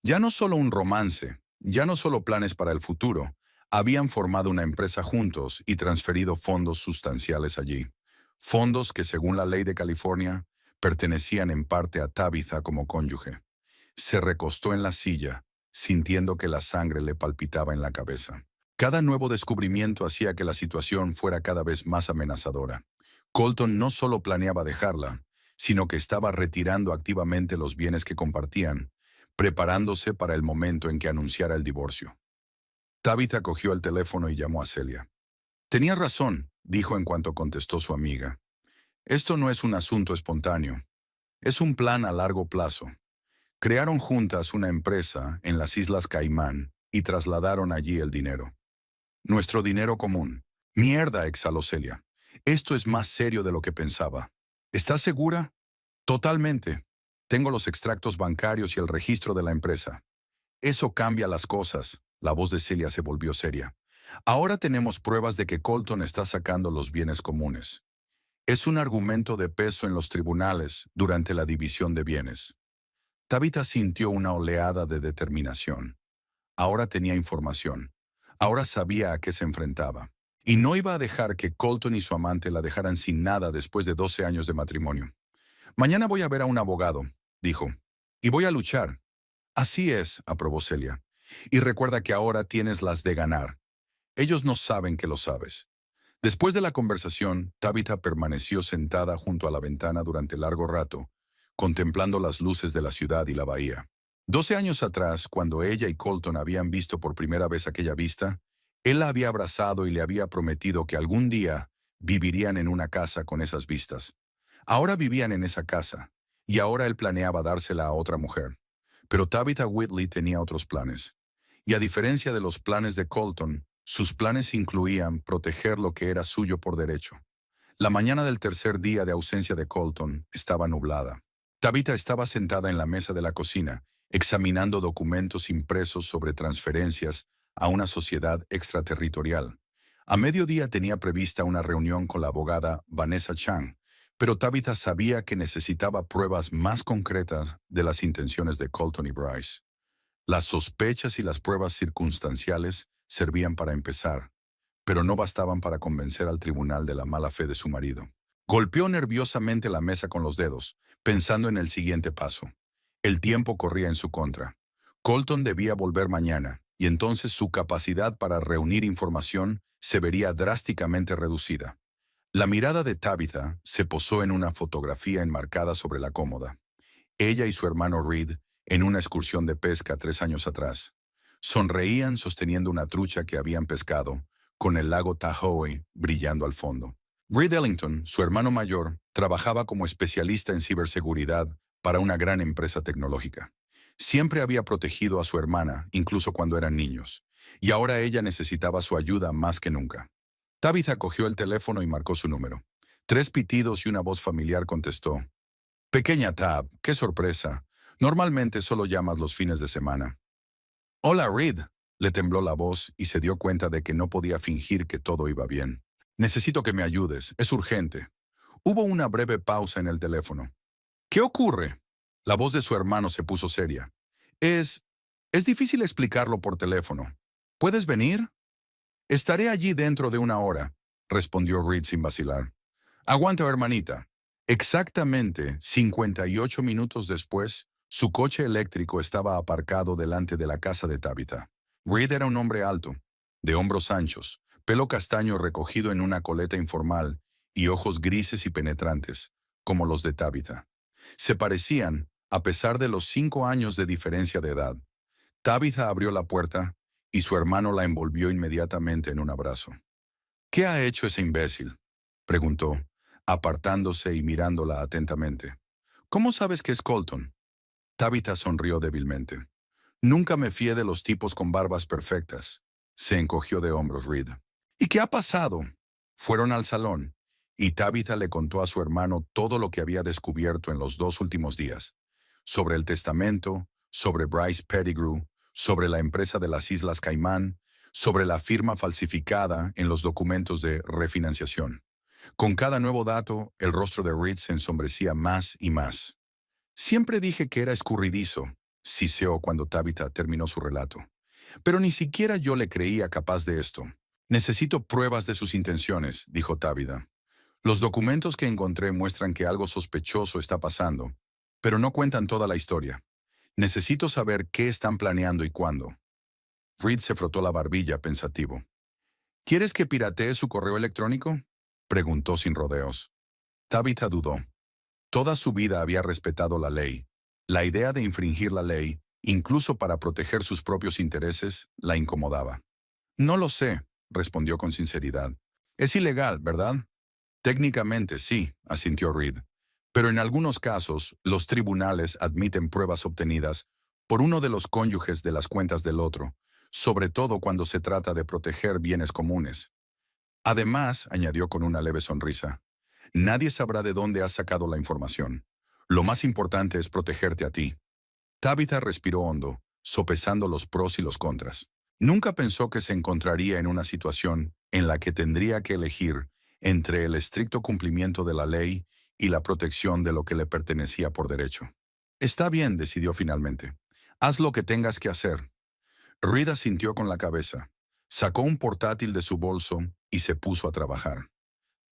[SPEAKER 1] Ya no solo un romance, ya no solo planes para el futuro, habían formado una empresa juntos y transferido fondos sustanciales allí. Fondos que, según la ley de California, pertenecían en parte a Tabitha como cónyuge. Se recostó en la silla, sintiendo que la sangre le palpitaba en la cabeza. Cada nuevo descubrimiento hacía que la situación fuera cada vez más amenazadora. Colton no solo planeaba dejarla, sino que estaba retirando activamente los bienes que compartían, preparándose para el momento en que anunciara el divorcio. Tabitha cogió el teléfono y llamó a Celia. «Tenía razón», dijo en cuanto contestó su amiga. «Esto no es un asunto espontáneo. Es un plan a largo plazo». Crearon juntas una empresa en las Islas Caimán y trasladaron allí el dinero. «Nuestro dinero común». «Mierda», exhaló Celia. «Esto es más serio de lo que pensaba». «¿Estás segura?» «Totalmente. Tengo los extractos bancarios y el registro de la empresa». «Eso cambia las cosas». La voz de Celia se volvió seria. «Ahora tenemos pruebas de que Colton está sacando los bienes comunes. Es un argumento de peso en los tribunales durante la división de bienes». Tabitha sintió una oleada de determinación. Ahora tenía información. Ahora sabía a qué se enfrentaba. Y no iba a dejar que Colton y su amante la dejaran sin nada después de 12 años de matrimonio. «Mañana voy a ver a un abogado», dijo. «Y voy a luchar. Así es, aprobó Celia. Y recuerda que ahora tienes las de ganar. Ellos no saben que lo sabes. Después de la conversación, Tabitha permaneció sentada junto a la ventana durante largo rato, contemplando las luces de la ciudad y la bahía. 12 años atrás, cuando ella y Colton habían visto por primera vez aquella vista, él la había abrazado y le había prometido que algún día vivirían en una casa con esas vistas. Ahora vivían en esa casa, y ahora él planeaba dársela a otra mujer. Pero Tabitha Whitley tenía otros planes. Y a diferencia de los planes de Colton, sus planes incluían proteger lo que era suyo por derecho. La mañana del tercer día de ausencia de Colton estaba nublada. Tabitha estaba sentada en la mesa de la cocina, examinando documentos impresos sobre transferencias a una sociedad extraterritorial. A mediodía tenía prevista una reunión con la abogada Vanessa Chang, pero Tabitha sabía que necesitaba pruebas más concretas de las intenciones de Colton y Bryce. Las sospechas y las pruebas circunstanciales servían para empezar, pero no bastaban para convencer al tribunal de la mala fe de su marido. Golpeó nerviosamente la mesa con los dedos, pensando en el siguiente paso. El tiempo corría en su contra. Colton debía volver mañana, y entonces su capacidad para reunir información se vería drásticamente reducida. La mirada de Tabitha se posó en una fotografía enmarcada sobre la cómoda. Ella y su hermano Reed en una excursión de pesca 3 años atrás. Sonreían sosteniendo una trucha que habían pescado, con el lago Tahoe brillando al fondo. Reed Ellington, su hermano mayor, trabajaba como especialista en ciberseguridad para una gran empresa tecnológica. Siempre había protegido a su hermana, incluso cuando eran niños, y ahora ella necesitaba su ayuda más que nunca. Tabitha cogió el teléfono y marcó su número. 3 pitidos y una voz familiar contestó. Pequeña Tab, qué sorpresa. Normalmente solo llamas los fines de semana. Hola, Reed. Le tembló la voz y se dio cuenta de que no podía fingir que todo iba bien. Necesito que me ayudes, es urgente. Hubo una breve pausa en el teléfono. ¿Qué ocurre? La voz de su hermano se puso seria. Es... es difícil explicarlo por teléfono. ¿Puedes venir? Estaré allí dentro de una hora, respondió Reed sin vacilar. Aguanta, hermanita. Exactamente 58 minutos después, su coche eléctrico estaba aparcado delante de la casa de Tabitha. Reed era un hombre alto, de hombros anchos, pelo castaño recogido en una coleta informal y ojos grises y penetrantes, como los de Tabitha. Se parecían, a pesar de los 5 años de diferencia de edad. Tabitha abrió la puerta y su hermano la envolvió inmediatamente en un abrazo. ¿Qué ha hecho ese imbécil?, preguntó, apartándose y mirándola atentamente. ¿Cómo sabes que es Colton? Tabitha sonrió débilmente. Nunca me fié de los tipos con barbas perfectas. Se encogió de hombros Reed. ¿Y qué ha pasado? Fueron al salón, y Tabitha le contó a su hermano todo lo que había descubierto en los 2 últimos días. Sobre el testamento, sobre Bryce Pettigrew, sobre la empresa de las Islas Caimán, sobre la firma falsificada en los documentos de refinanciación. Con cada nuevo dato, el rostro de Reed se ensombrecía más y más. Siempre dije que era escurridizo, siseó cuando Tabitha terminó su relato. Pero ni siquiera yo le creía capaz de esto. Necesito pruebas de sus intenciones, dijo Tabitha. Los documentos que encontré muestran que algo sospechoso está pasando, pero no cuentan toda la historia. Necesito saber qué están planeando y cuándo. Reed se frotó la barbilla pensativo. ¿Quieres que piratee su correo electrónico?, preguntó sin rodeos. Tabitha dudó. Toda su vida había respetado la ley. La idea de infringir la ley, incluso para proteger sus propios intereses, la incomodaba. No lo sé, respondió con sinceridad. Es ilegal, ¿verdad? Técnicamente sí, asintió Reed. Pero en algunos casos, los tribunales admiten pruebas obtenidas por uno de los cónyuges de las cuentas del otro, sobre todo cuando se trata de proteger bienes comunes. Además, añadió con una leve sonrisa, nadie sabrá de dónde has sacado la información. Lo más importante es protegerte a ti. Tabitha respiró hondo, sopesando los pros y los contras. Nunca pensó que se encontraría en una situación en la que tendría que elegir entre el estricto cumplimiento de la ley y la protección de lo que le pertenecía por derecho. Está bien, decidió finalmente. Haz lo que tengas que hacer. Reed asintió con la cabeza. Sacó un portátil de su bolso y se puso a trabajar.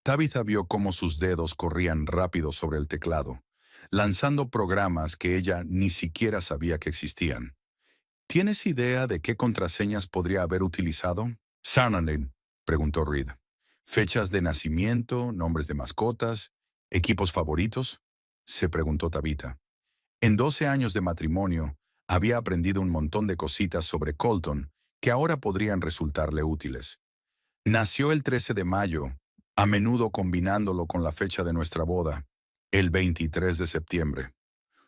[SPEAKER 1] Tabitha vio cómo sus dedos corrían rápido sobre el teclado, lanzando programas que ella ni siquiera sabía que existían. ¿Tienes idea de qué contraseñas podría haber utilizado? Sarnanin, preguntó Reed. ¿Fechas de nacimiento, nombres de mascotas, equipos favoritos? Se preguntó Tabitha. En 12 años de matrimonio, había aprendido un montón de cositas sobre Colton que ahora podrían resultarle útiles. Nació el 13 de mayo, a menudo combinándolo con la fecha de nuestra boda, el 23 de septiembre.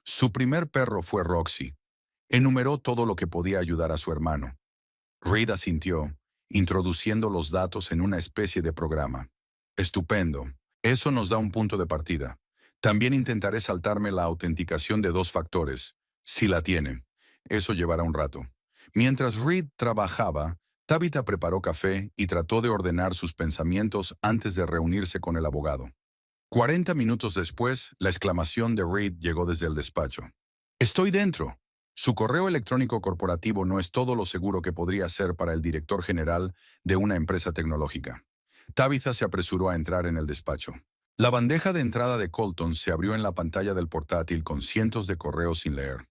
[SPEAKER 1] Su primer perro fue Roxy. Enumeró todo lo que podía ayudar a su hermano. Reed asintió, introduciendo los datos en una especie de programa. Estupendo. Eso nos da un punto de partida. También intentaré saltarme la autenticación de 2 factores, si la tiene. Eso llevará un rato. Mientras Reed trabajaba, Tabitha preparó café y trató de ordenar sus pensamientos antes de reunirse con el abogado. 40 minutos después, la exclamación de Reed llegó desde el despacho. «¡Estoy dentro!». Su correo electrónico corporativo no es todo lo seguro que podría ser para el director general de una empresa tecnológica. Tabitha se apresuró a entrar en el despacho. La bandeja de entrada de Colton se abrió en la pantalla del portátil con cientos de correos sin leer.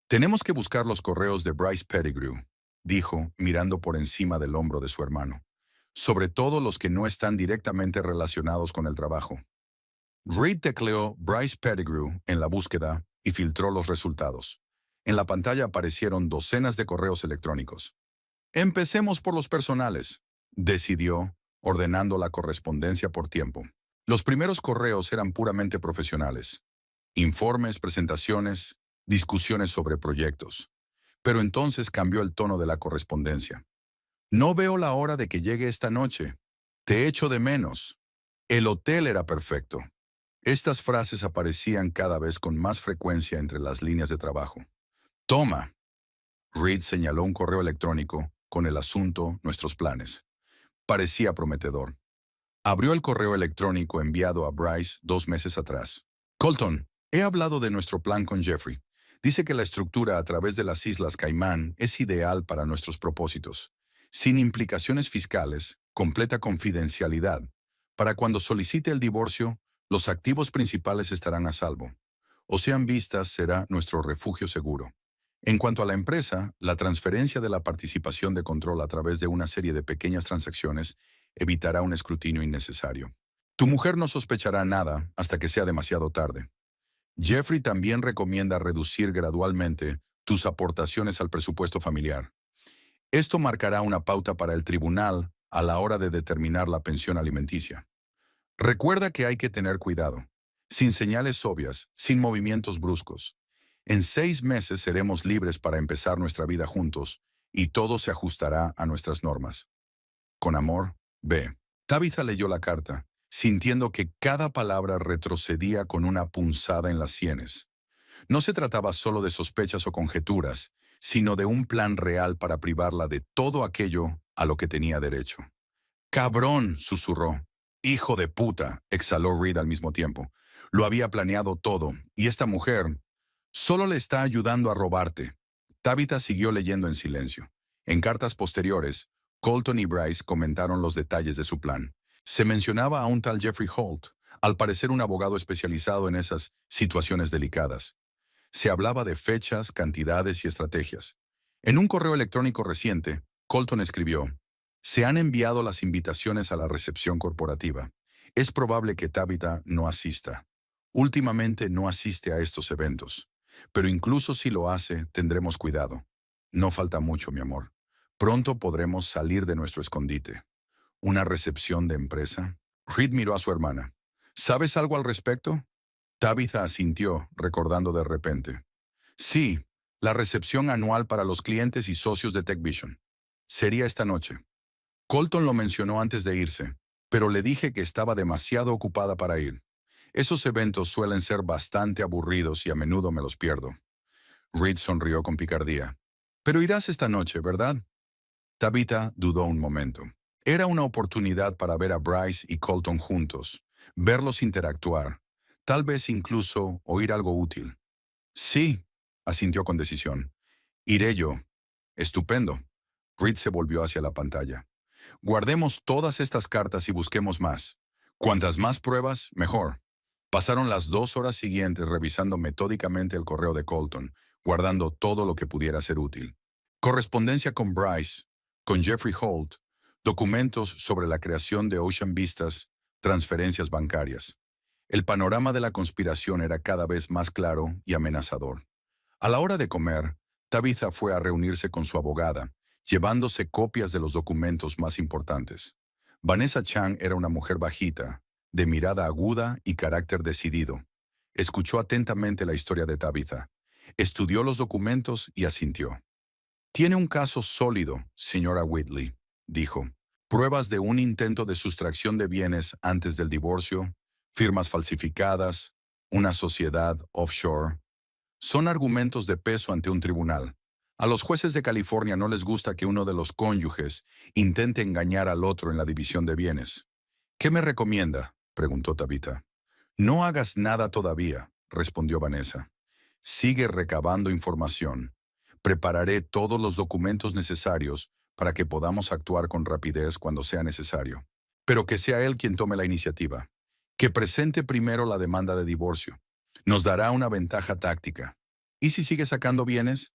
[SPEAKER 1] «Tenemos que buscar los correos de Bryce Pettigrew», dijo, mirando por encima del hombro de su hermano. «Sobre todo los que no están directamente relacionados con el trabajo». Reed tecleó Bryce Pettigrew en la búsqueda y filtró los resultados. En la pantalla aparecieron docenas de correos electrónicos. «Empecemos por los personales», decidió, ordenando la correspondencia por tiempo. Los primeros correos eran puramente profesionales. Informes, presentaciones, discusiones sobre proyectos. Pero entonces cambió el tono de la correspondencia. «No veo la hora de que llegue esta noche. Te echo de menos. El hotel era perfecto». Estas frases aparecían cada vez con más frecuencia entre las líneas de trabajo. «Toma». Reed señaló un correo electrónico con el asunto «Nuestros planes». Parecía prometedor. Abrió el correo electrónico enviado a Bryce 2 meses atrás. «Colton, he hablado de nuestro plan con Jeffrey. Dice que la estructura a través de las Islas Caimán es ideal para nuestros propósitos. Sin implicaciones fiscales, completa confidencialidad. Para cuando solicite el divorcio, los activos principales estarán a salvo. Ocean Vistas será nuestro refugio seguro. En cuanto a la empresa, la transferencia de la participación de control a través de una serie de pequeñas transacciones evitará un escrutinio innecesario. Tu mujer no sospechará nada hasta que sea demasiado tarde. Jeffrey también recomienda reducir gradualmente tus aportaciones al presupuesto familiar. Esto marcará una pauta para el tribunal a la hora de determinar la pensión alimenticia. Recuerda que hay que tener cuidado, sin señales obvias, sin movimientos bruscos. En 6 meses seremos libres para empezar nuestra vida juntos y todo se ajustará a nuestras normas. Con amor, B. Tabitha leyó la carta, sintiendo que cada palabra retrocedía con una punzada en las sienes. No se trataba solo de sospechas o conjeturas, sino de un plan real para privarla de todo aquello a lo que tenía derecho. «¡Cabrón!», susurró. «Hijo de puta», exhaló Reed al mismo tiempo. «Lo había planeado todo, y esta mujer solo le está ayudando a robarte». Tabitha siguió leyendo en silencio. En cartas posteriores, Colton y Bryce comentaron los detalles de su plan. Se mencionaba a un tal Jeffrey Holt, al parecer un abogado especializado en esas situaciones delicadas. Se hablaba de fechas, cantidades y estrategias. En un correo electrónico reciente, Colton escribió: «Se han enviado las invitaciones a la recepción corporativa. Es probable que Tabitha no asista. Últimamente no asiste a estos eventos. Pero incluso si lo hace, tendremos cuidado. No falta mucho, mi amor. Pronto podremos salir de nuestro escondite». ¿Una recepción de empresa? Reed miró a su hermana. «¿Sabes algo al respecto?» Tabitha asintió, recordando de repente. «Sí, la recepción anual para los clientes y socios de TechVision. Sería esta noche. Colton lo mencionó antes de irse, pero le dije que estaba demasiado ocupada para ir. Esos eventos suelen ser bastante aburridos y a menudo me los pierdo». Reed sonrió con picardía. «Pero irás esta noche, ¿verdad?». Tabitha dudó un momento. Era una oportunidad para ver a Bryce y Colton juntos, verlos interactuar, tal vez incluso oír algo útil. «Sí», asintió con decisión. «Iré yo». «Estupendo». Reed se volvió hacia la pantalla. «Guardemos todas estas cartas y busquemos más. Cuantas más pruebas, mejor». Pasaron las 2 horas siguientes revisando metódicamente el correo de Colton, guardando todo lo que pudiera ser útil. Correspondencia con Bryce, con Jeffrey Holt, documentos sobre la creación de Ocean Vistas, transferencias bancarias. El panorama de la conspiración era cada vez más claro y amenazador. A la hora de comer, Tabitha fue a reunirse con su abogada, llevándose copias de los documentos más importantes. Vanessa Chang era una mujer bajita, de mirada aguda y carácter decidido. Escuchó atentamente la historia de Tabitha, estudió los documentos y asintió. Tiene un caso sólido, señora Whitley, dijo. Pruebas de un intento de sustracción de bienes antes del divorcio, firmas falsificadas, una sociedad offshore. Son argumentos de peso ante un tribunal. A los jueces de California no les gusta que uno de los cónyuges intente engañar al otro en la división de bienes. ¿Qué me recomienda?, preguntó Tabitha. No hagas nada todavía, respondió Vanessa. Sigue recabando información. Prepararé todos los documentos necesarios para que podamos actuar con rapidez cuando sea necesario. Pero que sea él quien tome la iniciativa. Que presente primero la demanda de divorcio. Nos dará una ventaja táctica. ¿Y si sigue sacando bienes?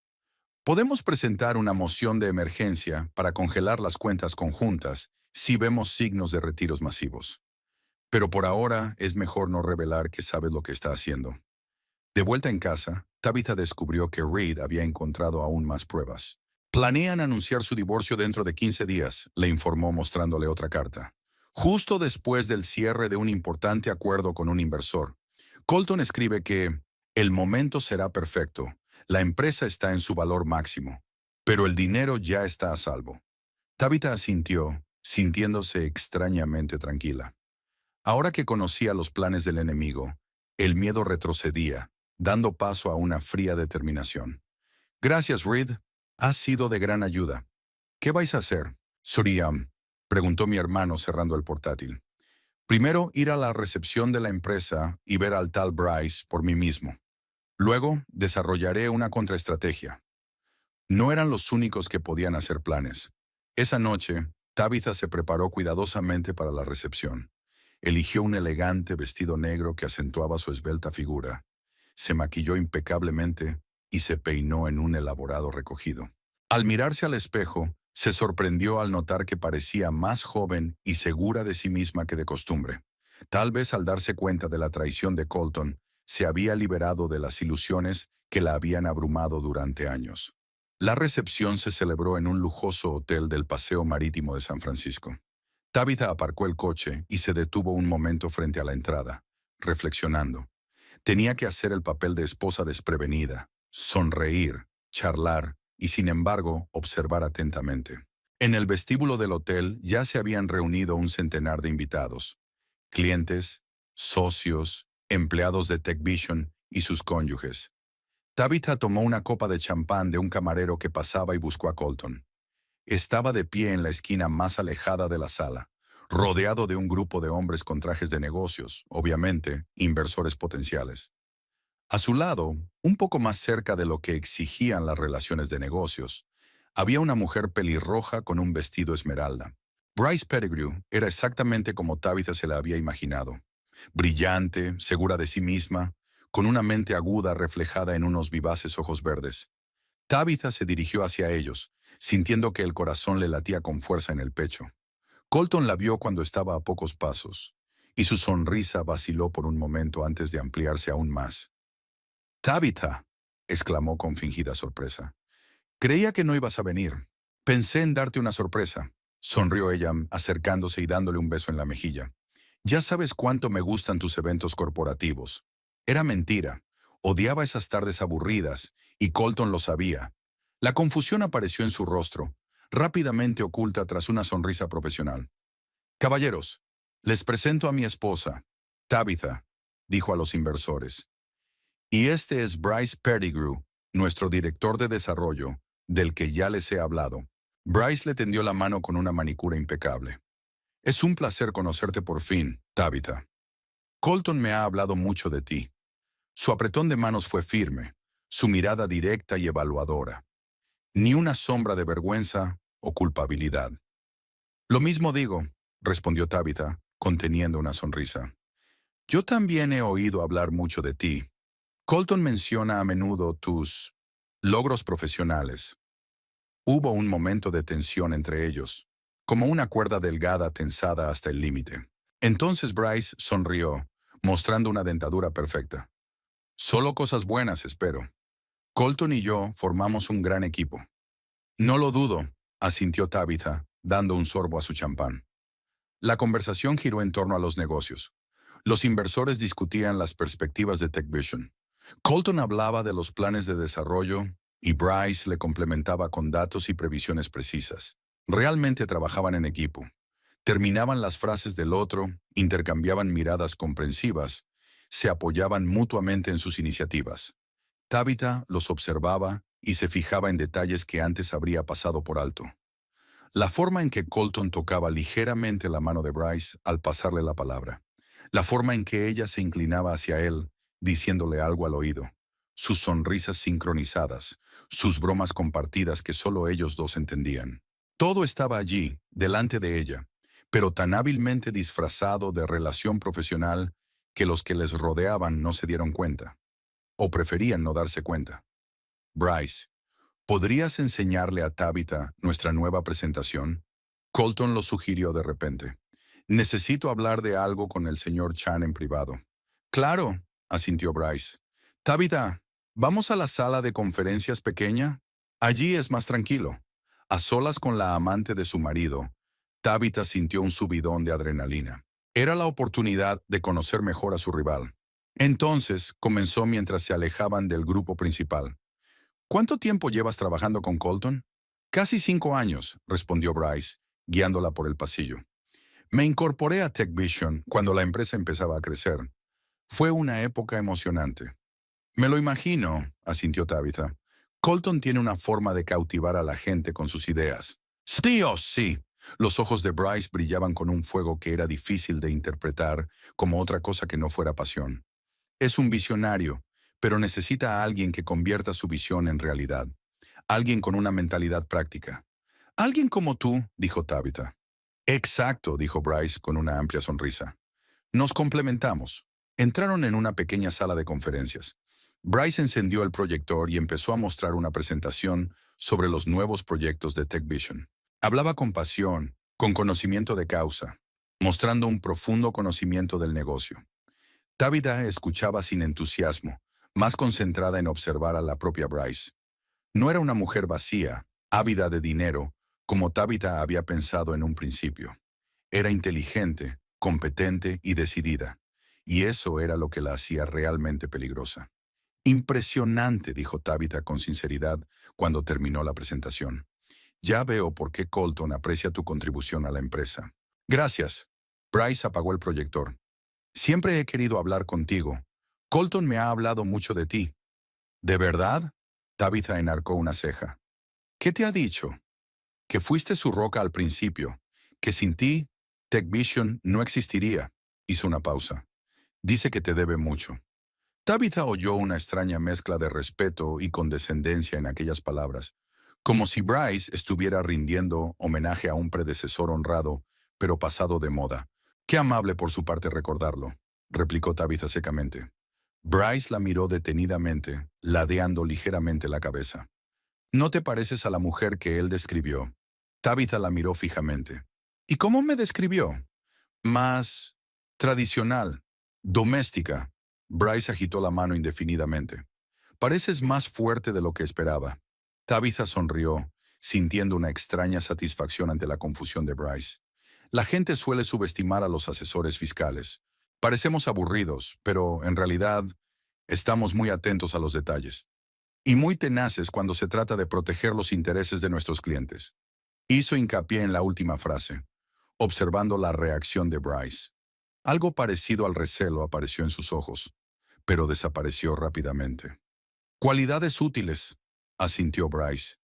[SPEAKER 1] Podemos presentar una moción de emergencia para congelar las cuentas conjuntas si vemos signos de retiros masivos. Pero por ahora es mejor no revelar que sabes lo que está haciendo. De vuelta en casa, Tabitha descubrió que Reed había encontrado aún más pruebas. Planean anunciar su divorcio dentro de 15 días, le informó mostrándole otra carta. Justo después del cierre de un importante acuerdo con un inversor. Colton escribe que el momento será perfecto, la empresa está en su valor máximo, pero el dinero ya está a salvo. Tabitha asintió, sintiéndose extrañamente tranquila. Ahora que conocía los planes del enemigo, el miedo retrocedía, dando paso a una fría determinación. Gracias, Reed. Has sido de gran ayuda. ¿Qué vais a hacer? Suriam, preguntó mi hermano cerrando el portátil. Primero ir a la recepción de la empresa y ver al tal Bryce por mí mismo. Luego desarrollaré una contraestrategia. No eran los únicos que podían hacer planes. Esa noche, Tabitha se preparó cuidadosamente para la recepción. Eligió un elegante vestido negro que acentuaba su esbelta figura. Se maquilló impecablemente y se peinó en un elaborado recogido. Al mirarse al espejo, se sorprendió al notar que parecía más joven y segura de sí misma que de costumbre. Tal vez al darse cuenta de la traición de Colton, se había liberado de las ilusiones que la habían abrumado durante años. La recepción se celebró en un lujoso hotel del Paseo Marítimo de San Francisco. Tabitha aparcó el coche y se detuvo un momento frente a la entrada, reflexionando. Tenía que hacer el papel de esposa desprevenida, sonreír, charlar y, sin embargo, observar atentamente. En el vestíbulo del hotel ya se habían reunido un centenar de invitados, clientes, socios, empleados de TechVision y sus cónyuges. Tabitha tomó una copa de champán de un camarero que pasaba y buscó a Colton. Estaba de pie en la esquina más alejada de la sala, rodeado de un grupo de hombres con trajes de negocios, obviamente, inversores potenciales. A su lado, un poco más cerca de lo que exigían las relaciones de negocios, había una mujer pelirroja con un vestido esmeralda. Bryce Pettigrew era exactamente como Tabitha se la había imaginado. Brillante, segura de sí misma, con una mente aguda reflejada en unos vivaces ojos verdes. Tabitha se dirigió hacia ellos, sintiendo que el corazón le latía con fuerza en el pecho. Colton la vio cuando estaba a pocos pasos, y su sonrisa vaciló por un momento antes de ampliarse aún más. «Tabitha», exclamó con fingida sorpresa. «Creía que no ibas a venir. Pensé en darte una sorpresa», sonrió ella, acercándose y dándole un beso en la mejilla. «Ya sabes cuánto me gustan tus eventos corporativos». Era mentira. Odiaba esas tardes aburridas, y Colton lo sabía. La confusión apareció en su rostro, rápidamente oculta tras una sonrisa profesional. «Caballeros, les presento a mi esposa, Tabitha», dijo a los inversores. «Y este es Bryce Pettigrew, nuestro director de desarrollo, del que ya les he hablado». Bryce le tendió la mano con una manicura impecable. «Es un placer conocerte por fin, Tabitha. Colton me ha hablado mucho de ti». Su apretón de manos fue firme, su mirada directa y evaluadora. Ni una sombra de vergüenza o culpabilidad. «Lo mismo digo», respondió Tabitha, conteniendo una sonrisa. Yo también he oído hablar mucho de ti. Colton menciona a menudo tus logros profesionales. Hubo un momento de tensión entre ellos, como una cuerda delgada tensada hasta el límite. Entonces Bryce sonrió, mostrando una dentadura perfecta. Solo cosas buenas, espero. Colton y yo formamos un gran equipo. No lo dudo, asintió Tabitha, dando un sorbo a su champán. La conversación giró en torno a los negocios. Los inversores discutían las perspectivas de TechVision. Colton hablaba de los planes de desarrollo y Bryce le complementaba con datos y previsiones precisas. Realmente trabajaban en equipo. Terminaban las frases del otro, intercambiaban miradas comprensivas, se apoyaban mutuamente en sus iniciativas. Tabitha los observaba y se fijaba en detalles que antes habría pasado por alto. La forma en que Colton tocaba ligeramente la mano de Bryce al pasarle la palabra. La forma en que ella se inclinaba hacia él, diciéndole algo al oído. Sus sonrisas sincronizadas, sus bromas compartidas que solo ellos dos entendían. Todo estaba allí, delante de ella, pero tan hábilmente disfrazado de relación profesional que los que les rodeaban no se dieron cuenta, o preferían no darse cuenta. Bryce, ¿podrías enseñarle a Tabitha nuestra nueva presentación? Colton lo sugirió de repente. Necesito hablar de algo con el señor Chan en privado. Claro, asintió Bryce. Tabitha, ¿vamos a la sala de conferencias pequeña? Allí es más tranquilo. A solas con la amante de su marido, Tabitha sintió un subidón de adrenalina. Era la oportunidad de conocer mejor a su rival. Entonces comenzó mientras se alejaban del grupo principal. ¿Cuánto tiempo llevas trabajando con Colton? Casi 5 años, respondió Bryce, guiándola por el pasillo. Me incorporé a TechVision cuando la empresa empezaba a crecer. Fue una época emocionante. Me lo imagino, asintió Tabitha. Colton tiene una forma de cautivar a la gente con sus ideas. Sí, oh, sí. Los ojos de Bryce brillaban con un fuego que era difícil de interpretar como otra cosa que no fuera pasión. Es un visionario, pero necesita a alguien que convierta su visión en realidad. Alguien con una mentalidad práctica. Alguien como tú, dijo Tabitha. Exacto, dijo Bryce con una amplia sonrisa. Nos complementamos. Entraron en una pequeña sala de conferencias. Bryce encendió el proyector y empezó a mostrar una presentación sobre los nuevos proyectos de TechVision. Hablaba con pasión, con conocimiento de causa, mostrando un profundo conocimiento del negocio. Tabitha escuchaba sin entusiasmo, más concentrada en observar a la propia Bryce. No era una mujer vacía, ávida de dinero, como Tabitha había pensado en un principio. Era inteligente, competente y decidida, y eso era lo que la hacía realmente peligrosa. Impresionante, dijo Tabitha con sinceridad cuando terminó la presentación. Ya veo por qué Colton aprecia tu contribución a la empresa. Gracias. Bryce apagó el proyector. Siempre he querido hablar contigo. Colton me ha hablado mucho de ti. ¿De verdad? Tabitha enarcó una ceja. ¿Qué te ha dicho? Que fuiste su roca al principio, que sin ti, TechVision no existiría. Hizo una pausa. Dice que te debe mucho. Tabitha oyó una extraña mezcla de respeto y condescendencia en aquellas palabras, como si Bryce estuviera rindiendo homenaje a un predecesor honrado, pero pasado de moda. Qué amable por su parte recordarlo, replicó Tabitha secamente. Bryce la miró detenidamente, ladeando ligeramente la cabeza. ¿No te pareces a la mujer que él describió? Tabitha la miró fijamente. ¿Y cómo me describió? Más tradicional, doméstica. Bryce agitó la mano indefinidamente. Pareces más fuerte de lo que esperaba. Tabitha sonrió, sintiendo una extraña satisfacción ante la confusión de Bryce. La gente suele subestimar a los asesores fiscales. Parecemos aburridos, pero en realidad estamos muy atentos a los detalles. Y muy tenaces cuando se trata de proteger los intereses de nuestros clientes. Hizo hincapié en la última frase, observando la reacción de Bryce. Algo parecido al recelo apareció en sus ojos, pero desapareció rápidamente. Cualidades útiles, asintió Bryce.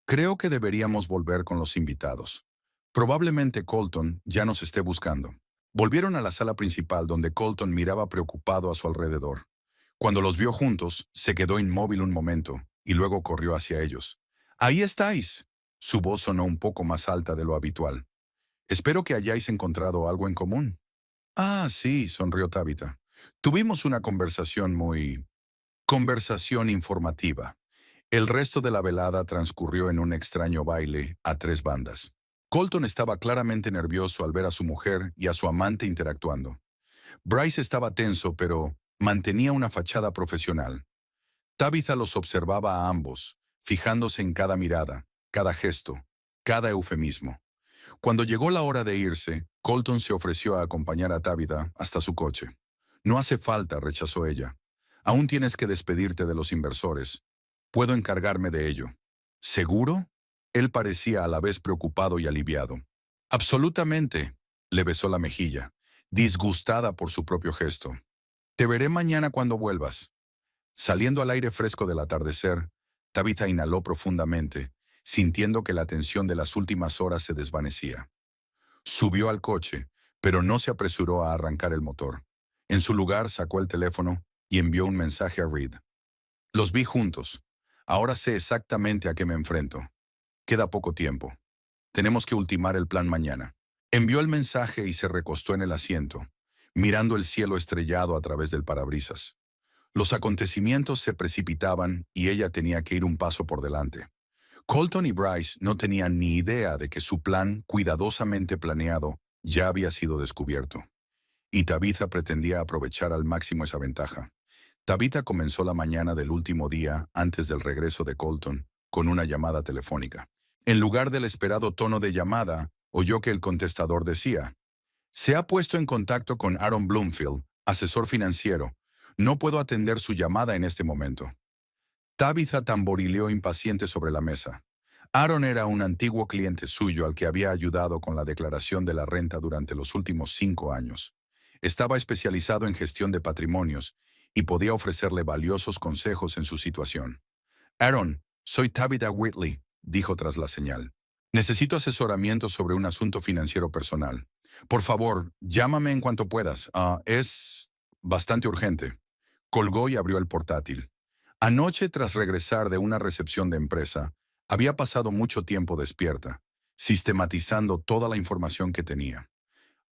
[SPEAKER 1] Creo que deberíamos volver con los invitados. Probablemente Colton ya nos esté buscando. Volvieron a la sala principal donde Colton miraba preocupado a su alrededor. Cuando los vio juntos, se quedó inmóvil un momento y luego corrió hacia ellos. «¡Ahí estáis!». Su voz sonó un poco más alta de lo habitual. «Espero que hayáis encontrado algo en común». «Ah, sí», sonrió Tabitha. Tuvimos una conversación informativa. El resto de la velada transcurrió en un extraño baile a tres bandas. Colton estaba claramente nervioso al ver a su mujer y a su amante interactuando. Bryce estaba tenso, pero mantenía una fachada profesional. Tabitha los observaba a ambos, fijándose en cada mirada, cada gesto, cada eufemismo. Cuando llegó la hora de irse, Colton se ofreció a acompañar a Tabitha hasta su coche. No hace falta, rechazó ella. Aún tienes que despedirte de los inversores. Puedo encargarme de ello. ¿Seguro? Él parecía a la vez preocupado y aliviado. Absolutamente, le besó la mejilla, disgustada por su propio gesto. Te veré mañana cuando vuelvas. Saliendo al aire fresco del atardecer, Tabitha inhaló profundamente, sintiendo que la tensión de las últimas horas se desvanecía. Subió al coche, pero no se apresuró a arrancar el motor. En su lugar sacó el teléfono y envió un mensaje a Reed. Los vi juntos. Ahora sé exactamente a qué me enfrento. Queda poco tiempo. Tenemos que ultimar el plan mañana. Envió el mensaje y se recostó en el asiento, mirando el cielo estrellado a través del parabrisas. Los acontecimientos se precipitaban y ella tenía que ir un paso por delante. Colton y Bryce no tenían ni idea de que su plan, cuidadosamente planeado, ya había sido descubierto. Y Tabitha pretendía aprovechar al máximo esa ventaja. Tabitha comenzó la mañana del último día antes del regreso de Colton con una llamada telefónica. En lugar del esperado tono de llamada, oyó que el contestador decía: «Se ha puesto en contacto con Aaron Bloomfield, asesor financiero. No puedo atender su llamada en este momento». Tabitha tamborileó impaciente sobre la mesa. Aaron era un antiguo cliente suyo al que había ayudado con la declaración de la renta durante los últimos 5 años. Estaba especializado en gestión de patrimonios y podía ofrecerle valiosos consejos en su situación. «Aaron, soy Tabitha Whitley», dijo tras la señal. «Necesito asesoramiento sobre un asunto financiero personal. Por favor, llámame en cuanto puedas. Es bastante urgente». Colgó y abrió el portátil. Anoche, tras regresar de una recepción de empresa, había pasado mucho tiempo despierta, sistematizando toda la información que tenía.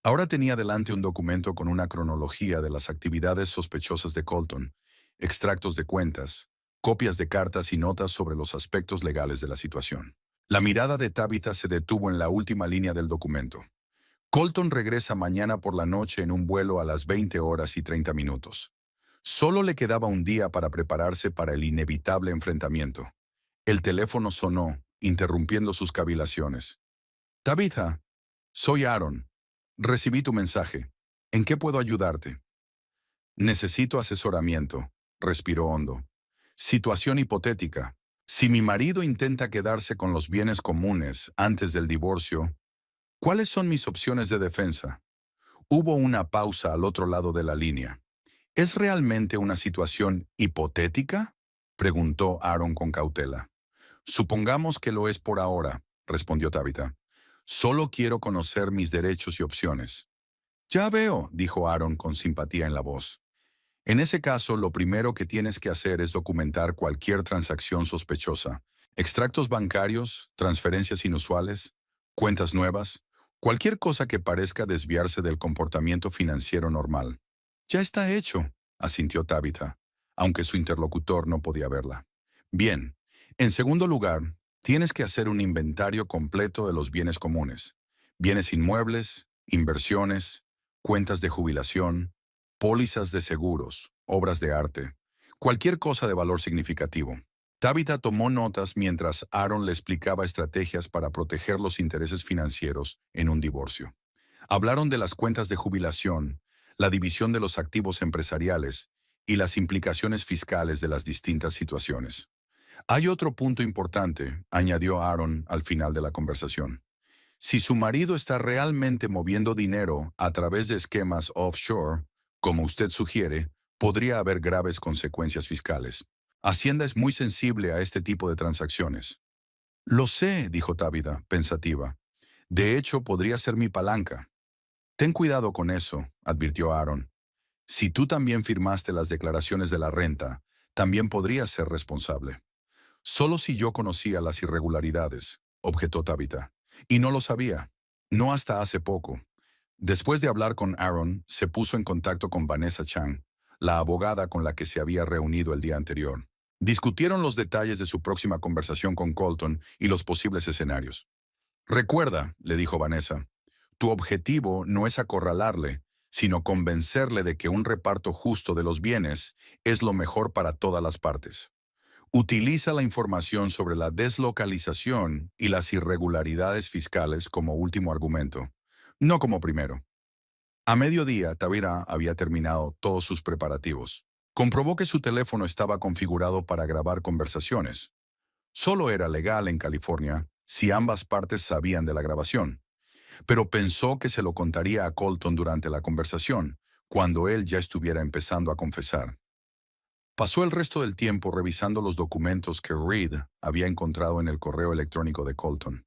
[SPEAKER 1] Ahora tenía delante un documento con una cronología de las actividades sospechosas de Colton, extractos de cuentas, copias de cartas y notas sobre los aspectos legales de la situación. La mirada de Tabitha se detuvo en la última línea del documento. Colton regresa mañana por la noche en un vuelo a las 20:30. Solo le quedaba un día para prepararse para el inevitable enfrentamiento. El teléfono sonó, interrumpiendo sus cavilaciones. «Tabitha, soy Aaron. Recibí tu mensaje. ¿En qué puedo ayudarte?» «Necesito asesoramiento», respiró hondo. «Situación hipotética. Si mi marido intenta quedarse con los bienes comunes antes del divorcio, ¿cuáles son mis opciones de defensa?» Hubo una pausa al otro lado de la línea. «¿Es realmente una situación hipotética?», preguntó Aaron con cautela. «Supongamos que lo es por ahora», respondió Tabitha. «Solo quiero conocer mis derechos y opciones». «Ya veo», dijo Aaron con simpatía en la voz. «En ese caso, lo primero que tienes que hacer es documentar cualquier transacción sospechosa. Extractos bancarios, transferencias inusuales, cuentas nuevas, cualquier cosa que parezca desviarse del comportamiento financiero normal». «Ya está hecho», asintió Tabitha, aunque su interlocutor no podía verla. «Bien. En segundo lugar, tienes que hacer un inventario completo de los bienes comunes. Bienes inmuebles, inversiones, cuentas de jubilación, pólizas de seguros, obras de arte, cualquier cosa de valor significativo». Tabitha tomó notas mientras Aaron le explicaba estrategias para proteger los intereses financieros en un divorcio. Hablaron de las cuentas de jubilación, la división de los activos empresariales y las implicaciones fiscales de las distintas situaciones. «Hay otro punto importante», añadió Aaron al final de la conversación. «Si su marido está realmente moviendo dinero a través de esquemas offshore, como usted sugiere, podría haber graves consecuencias fiscales. Hacienda es muy sensible a este tipo de transacciones». «Lo sé», dijo Tabitha, pensativa. «De hecho, podría ser mi palanca». «Ten cuidado con eso», advirtió Aaron. «Si tú también firmaste las declaraciones de la renta, también podrías ser responsable». «Solo si yo conocía las irregularidades», objetó Tabitha. «Y no lo sabía. No hasta hace poco. Después de hablar con Aaron, se puso en contacto con Vanessa Chang, la abogada con la que se había reunido el día anterior. Discutieron los detalles de su próxima conversación con Colton y los posibles escenarios. Recuerda, le dijo Vanessa, tu objetivo no es acorralarle, sino convencerle de que un reparto justo de los bienes es lo mejor para todas las partes. Utiliza la información sobre la deslocalización y las irregularidades fiscales como último argumento, no como primero. A mediodía, Tavira había terminado todos sus preparativos. Comprobó que su teléfono estaba configurado para grabar conversaciones. Solo era legal en California si ambas partes sabían de la grabación, pero pensó que se lo contaría a Colton durante la conversación, cuando él ya estuviera empezando a confesar. Pasó el resto del tiempo revisando los documentos que Reed había encontrado en el correo electrónico de Colton.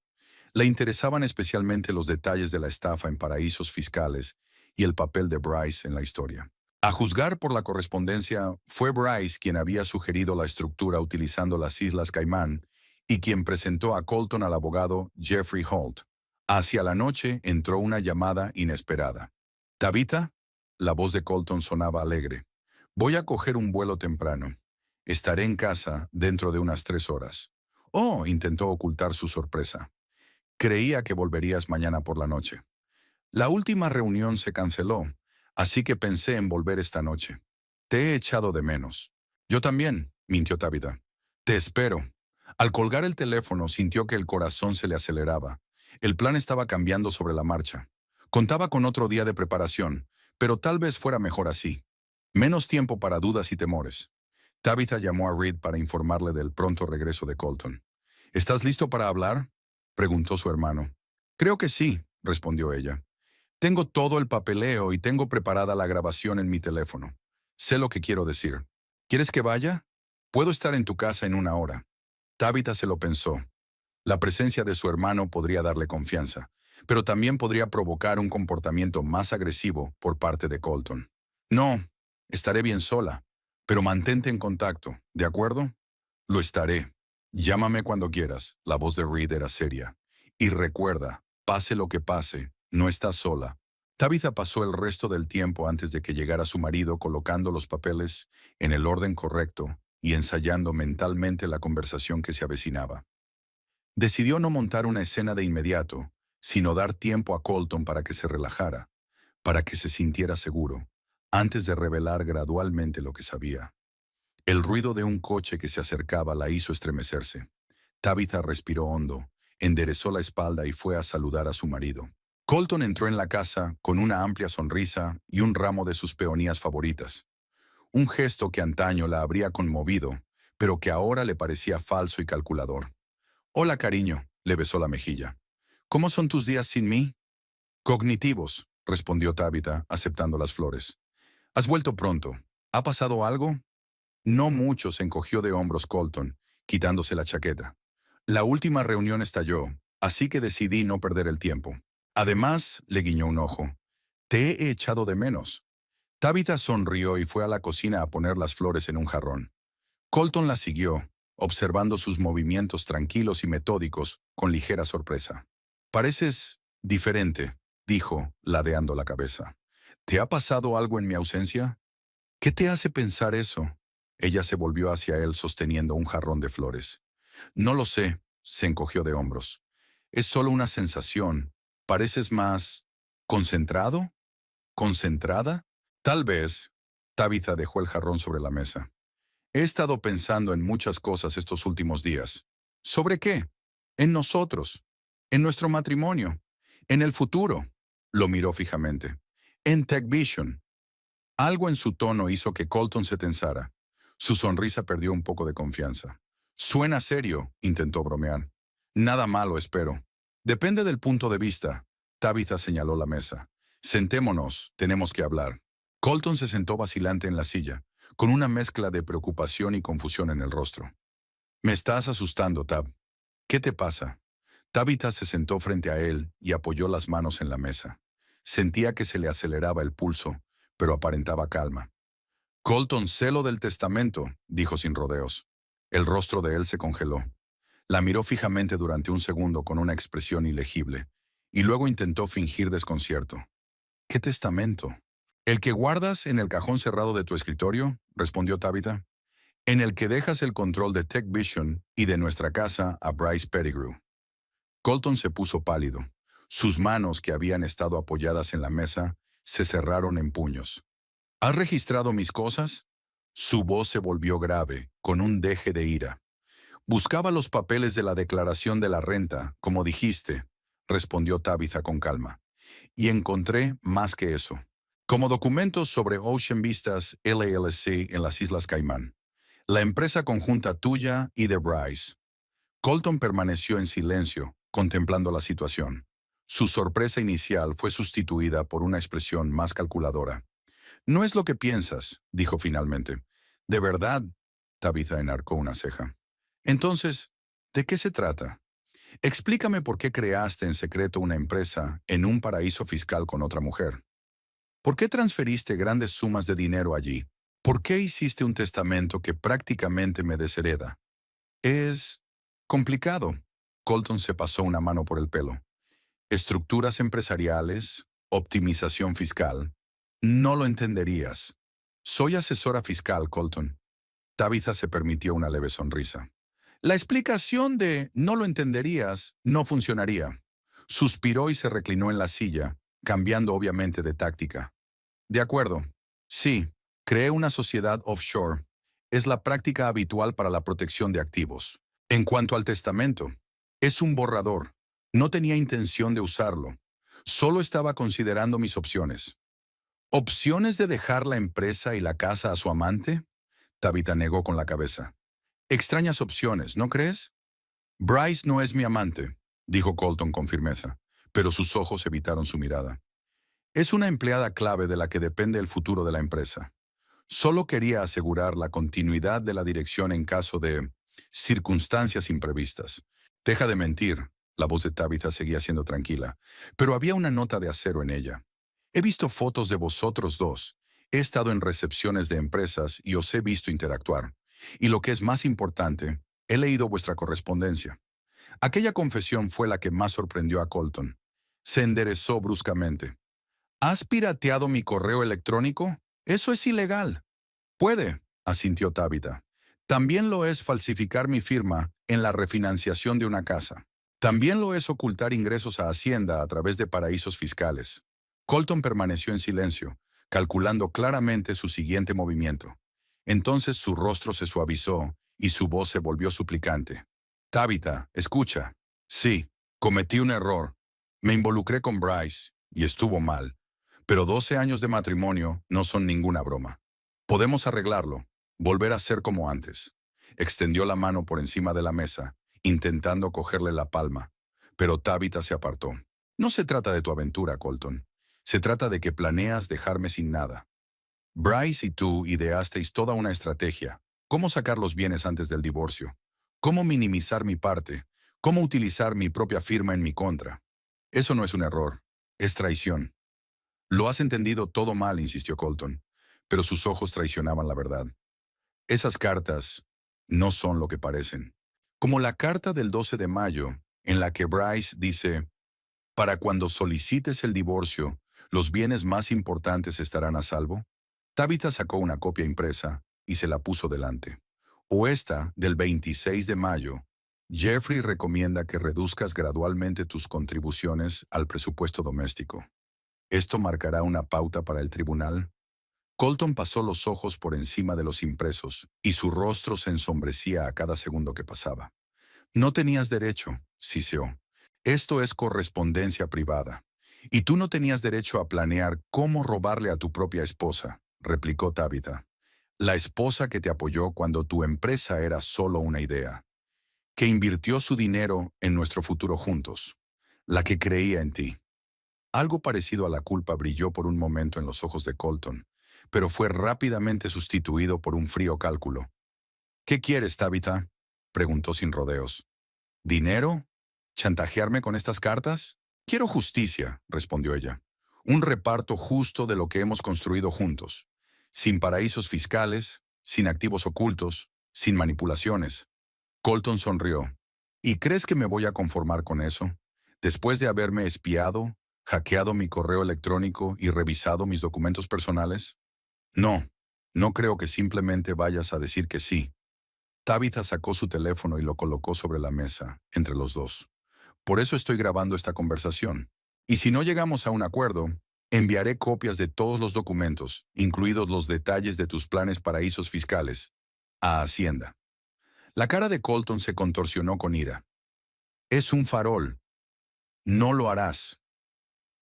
[SPEAKER 1] Le interesaban especialmente los detalles de la estafa en paraísos fiscales y el papel de Bryce en la historia. A juzgar por la correspondencia, fue Bryce quien había sugerido la estructura utilizando las Islas Caimán y quien presentó a Colton al abogado Jeffrey Holt. Hacia la noche entró una llamada inesperada. «¿Tabitha?» La voz de Colton sonaba alegre. «Voy a coger un vuelo temprano. Estaré en casa dentro de unas 3 horas». «Oh», intentó ocultar su sorpresa. «Creía que volverías mañana por la noche». «La última reunión se canceló, así que pensé en volver esta noche. Te he echado de menos». «Yo también», mintió Tabitha. «Te espero». Al colgar el teléfono sintió que el corazón se le aceleraba. El plan estaba cambiando sobre la marcha. Contaba con otro día de preparación, pero tal vez fuera mejor así. Menos tiempo para dudas y temores. Tabitha llamó a Reed para informarle del pronto regreso de Colton. «¿Estás listo para hablar?», preguntó su hermano. «Creo que sí», respondió ella. «Tengo todo el papeleo y tengo preparada la grabación en mi teléfono. Sé lo que quiero decir. ¿Quieres que vaya? Puedo estar en tu casa en 1 hora». Tabitha se lo pensó. La presencia de su hermano podría darle confianza, pero también podría provocar un comportamiento más agresivo por parte de Colton. «No, estaré bien sola, pero mantente en contacto, ¿de acuerdo?» «Lo estaré. Llámame cuando quieras», la voz de Reed era seria. «Y recuerda, pase lo que pase, no estás sola». Tabitha pasó el resto del tiempo antes de que llegara su marido colocando los papeles en el orden correcto y ensayando mentalmente la conversación que se avecinaba. Decidió no montar una escena de inmediato, sino dar tiempo a Colton para que se relajara, para que se sintiera seguro, antes de revelar gradualmente lo que sabía. El ruido de un coche que se acercaba la hizo estremecerse. Tabitha respiró hondo, enderezó la espalda y fue a saludar a su marido. Colton entró en la casa con una amplia sonrisa y un ramo de sus peonías favoritas. Un gesto que antaño la habría conmovido, pero que ahora le parecía falso y calculador. «Hola, cariño», le besó la mejilla. «¿Cómo son tus días sin mí?» «Cognitivos», respondió Tabitha, aceptando las flores. «Has vuelto pronto. ¿Ha pasado algo?» «No mucho», se encogió de hombros Colton, quitándose la chaqueta. «La última reunión estalló, así que decidí no perder el tiempo. Además», le guiñó un ojo, «te he echado de menos». Tabitha sonrió y fue a la cocina a poner las flores en un jarrón. Colton la siguió, observando sus movimientos tranquilos y metódicos, con ligera sorpresa. «Pareces diferente», dijo, ladeando la cabeza. «¿Te ha pasado algo en mi ausencia?» «¿Qué te hace pensar eso?» Ella se volvió hacia él sosteniendo un jarrón de flores. «No lo sé», se encogió de hombros. «Es solo una sensación. Pareces más... ¿concentrado? ¿Concentrada?» «Tal vez». Tabitha dejó el jarrón sobre la mesa. «He estado pensando en muchas cosas estos últimos días». «¿Sobre qué?» «En nosotros. En nuestro matrimonio. En el futuro». Lo miró fijamente. «En TechVision». Algo en su tono hizo que Colton se tensara. Su sonrisa perdió un poco de confianza. «Suena serio», intentó bromear. «Nada malo, espero». «Depende del punto de vista». Tabitha señaló la mesa. «Sentémonos, tenemos que hablar». Colton se sentó vacilante en la silla, con una mezcla de preocupación y confusión en el rostro. «Me estás asustando, Tab. ¿Qué te pasa?» Tabitha se sentó frente a él y apoyó las manos en la mesa. Sentía que se le aceleraba el pulso, pero aparentaba calma. «Colton, sé lo del testamento», dijo sin rodeos. El rostro de él se congeló. La miró fijamente durante un segundo con una expresión ilegible, y luego intentó fingir desconcierto. ¿Qué testamento? ¿El que guardas en el cajón cerrado de tu escritorio?, respondió Tabitha. En el que dejas el control de Tech Vision y de nuestra casa a Bryce Pettigrew. Colton se puso pálido. Sus manos, que habían estado apoyadas en la mesa, se cerraron en puños. ¿Has registrado mis cosas? Su voz se volvió grave, con un deje de ira. Buscaba los papeles de la declaración de la renta, como dijiste, respondió Tabitha con calma. Y encontré más que eso. Como documentos sobre Ocean Vistas LLC en las Islas Caimán. La empresa conjunta tuya y de Bryce. Colton permaneció en silencio, contemplando la situación. Su sorpresa inicial fue sustituida por una expresión más calculadora. No es lo que piensas, dijo finalmente. ¿De verdad? Tabitha enarcó una ceja. Entonces, ¿de qué se trata? Explícame por qué creaste en secreto una empresa en un paraíso fiscal con otra mujer. ¿Por qué transferiste grandes sumas de dinero allí? ¿Por qué hiciste un testamento que prácticamente me deshereda? Es complicado. Colton se pasó una mano por el pelo. Estructuras empresariales, optimización fiscal. No lo entenderías. Soy asesora fiscal, Colton. Tabitha se permitió una leve sonrisa. La explicación de no lo entenderías no funcionaría. Suspiró y se reclinó en la silla, cambiando obviamente de táctica. De acuerdo. Sí, creé una sociedad offshore. Es la práctica habitual para la protección de activos. En cuanto al testamento, es un borrador. No tenía intención de usarlo. Solo estaba considerando mis opciones. ¿Opciones de dejar la empresa y la casa a su amante? Tabitha negó con la cabeza. Extrañas opciones, ¿no crees? Bryce no es mi amante, dijo Colton con firmeza, pero sus ojos evitaron su mirada. Es una empleada clave de la que depende el futuro de la empresa. Solo quería asegurar la continuidad de la dirección en caso de circunstancias imprevistas. Deja de mentir. La voz de Tabitha seguía siendo tranquila, pero había una nota de acero en ella. He visto fotos de vosotros dos. He estado en recepciones de empresas y os he visto interactuar. Y lo que es más importante, he leído vuestra correspondencia. Aquella confesión fue la que más sorprendió a Colton. Se enderezó bruscamente. ¿Has pirateado mi correo electrónico? Eso es ilegal. Puede, asintió Tabitha. También lo es falsificar mi firma en la refinanciación de una casa. También lo es ocultar ingresos a Hacienda a través de paraísos fiscales. Colton permaneció en silencio, calculando claramente su siguiente movimiento. Entonces su rostro se suavizó y su voz se volvió suplicante. Tabitha, escucha. Sí, cometí un error. Me involucré con Bryce y estuvo mal. Pero 12 años de matrimonio no son ninguna broma. Podemos arreglarlo, volver a ser como antes. Extendió la mano por encima de la mesa, intentando cogerle la palma, pero Tabitha se apartó. No se trata de tu aventura, Colton. Se trata de que planeas dejarme sin nada. Bryce y tú ideasteis toda una estrategia. Cómo sacar los bienes antes del divorcio. Cómo minimizar mi parte. Cómo utilizar mi propia firma en mi contra. Eso no es un error. Es traición. Lo has entendido todo mal, insistió Colton, pero sus ojos traicionaban la verdad. Esas cartas no son lo que parecen. Como la carta del 12 de mayo, en la que Bryce dice, para cuando solicites el divorcio, los bienes más importantes estarán a salvo. Tabitha sacó una copia impresa y se la puso delante. O esta, del 26 de mayo, Jeffrey recomienda que reduzcas gradualmente tus contribuciones al presupuesto doméstico. ¿Esto marcará una pauta para el tribunal? Colton pasó los ojos por encima de los impresos y su rostro se ensombrecía a cada segundo que pasaba. No tenías derecho, siseó. Esto es correspondencia privada. Y tú no tenías derecho a planear cómo robarle a tu propia esposa, replicó Tabitha. La esposa que te apoyó cuando tu empresa era solo una idea. Que invirtió su dinero en nuestro futuro juntos. La que creía en ti. Algo parecido a la culpa brilló por un momento en los ojos de Colton, pero fue rápidamente sustituido por un frío cálculo. ¿Qué quieres, Tabitha?, preguntó sin rodeos. ¿Dinero? ¿Chantajearme con estas cartas? Quiero justicia, respondió ella. Un reparto justo de lo que hemos construido juntos. Sin paraísos fiscales, sin activos ocultos, sin manipulaciones. Colton sonrió. ¿Y crees que me voy a conformar con eso? Después de haberme espiado, hackeado mi correo electrónico y revisado mis documentos personales? No, no creo que simplemente vayas a decir que sí. Tabitha sacó su teléfono y lo colocó sobre la mesa, entre los dos. Por eso estoy grabando esta conversación. Y si no llegamos a un acuerdo, enviaré copias de todos los documentos, incluidos los detalles de tus planes paraísos fiscales, a Hacienda. La cara de Colton se contorsionó con ira. Es un farol. No lo harás.